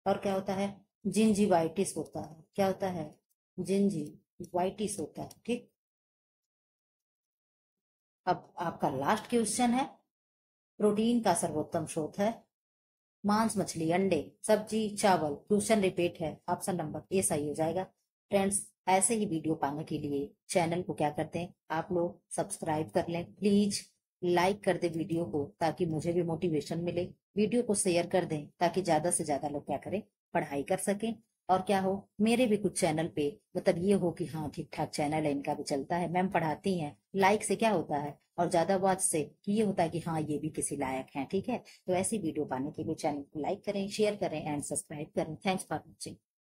और क्या होता है, जिंजीवाइटिस होता है। क्या होता है, जिंजीवाइटिस होता है। ठीक, अब आपका लास्ट क्वेश्चन है। प्रोटीन का सर्वोत्तम स्रोत है मांस, मछली, अंडे, सब्जी, चावल। क्वेश्चन रिपीट है, ऑप्शन नंबर ए सही हो जाएगा। फ्रेंड्स, ऐसे ही वीडियो पाने के लिए चैनल को क्या करते हैं आप लोग, सब्सक्राइब कर लें प्लीज। लाइक कर दे वीडियो को ताकि मुझे भी मोटिवेशन मिले। वीडियो को शेयर कर दें ताकि ज्यादा से ज्यादा लोग क्या करें, पढ़ाई कर सकें। और क्या हो, मेरे भी कुछ चैनल पे मतलब ये हो कि हाँ ठीक ठाक चैनल है, इनका भी चलता है, मैम पढ़ाती हैं। लाइक से क्या होता है, और ज्यादा वॉच से कि ये होता है कि हाँ ये भी किसी लायक है। ठीक है, तो ऐसी वीडियो पाने के लिए चैनल को लाइक करें, शेयर करें एंड सब्सक्राइब करें। Thanks for watching.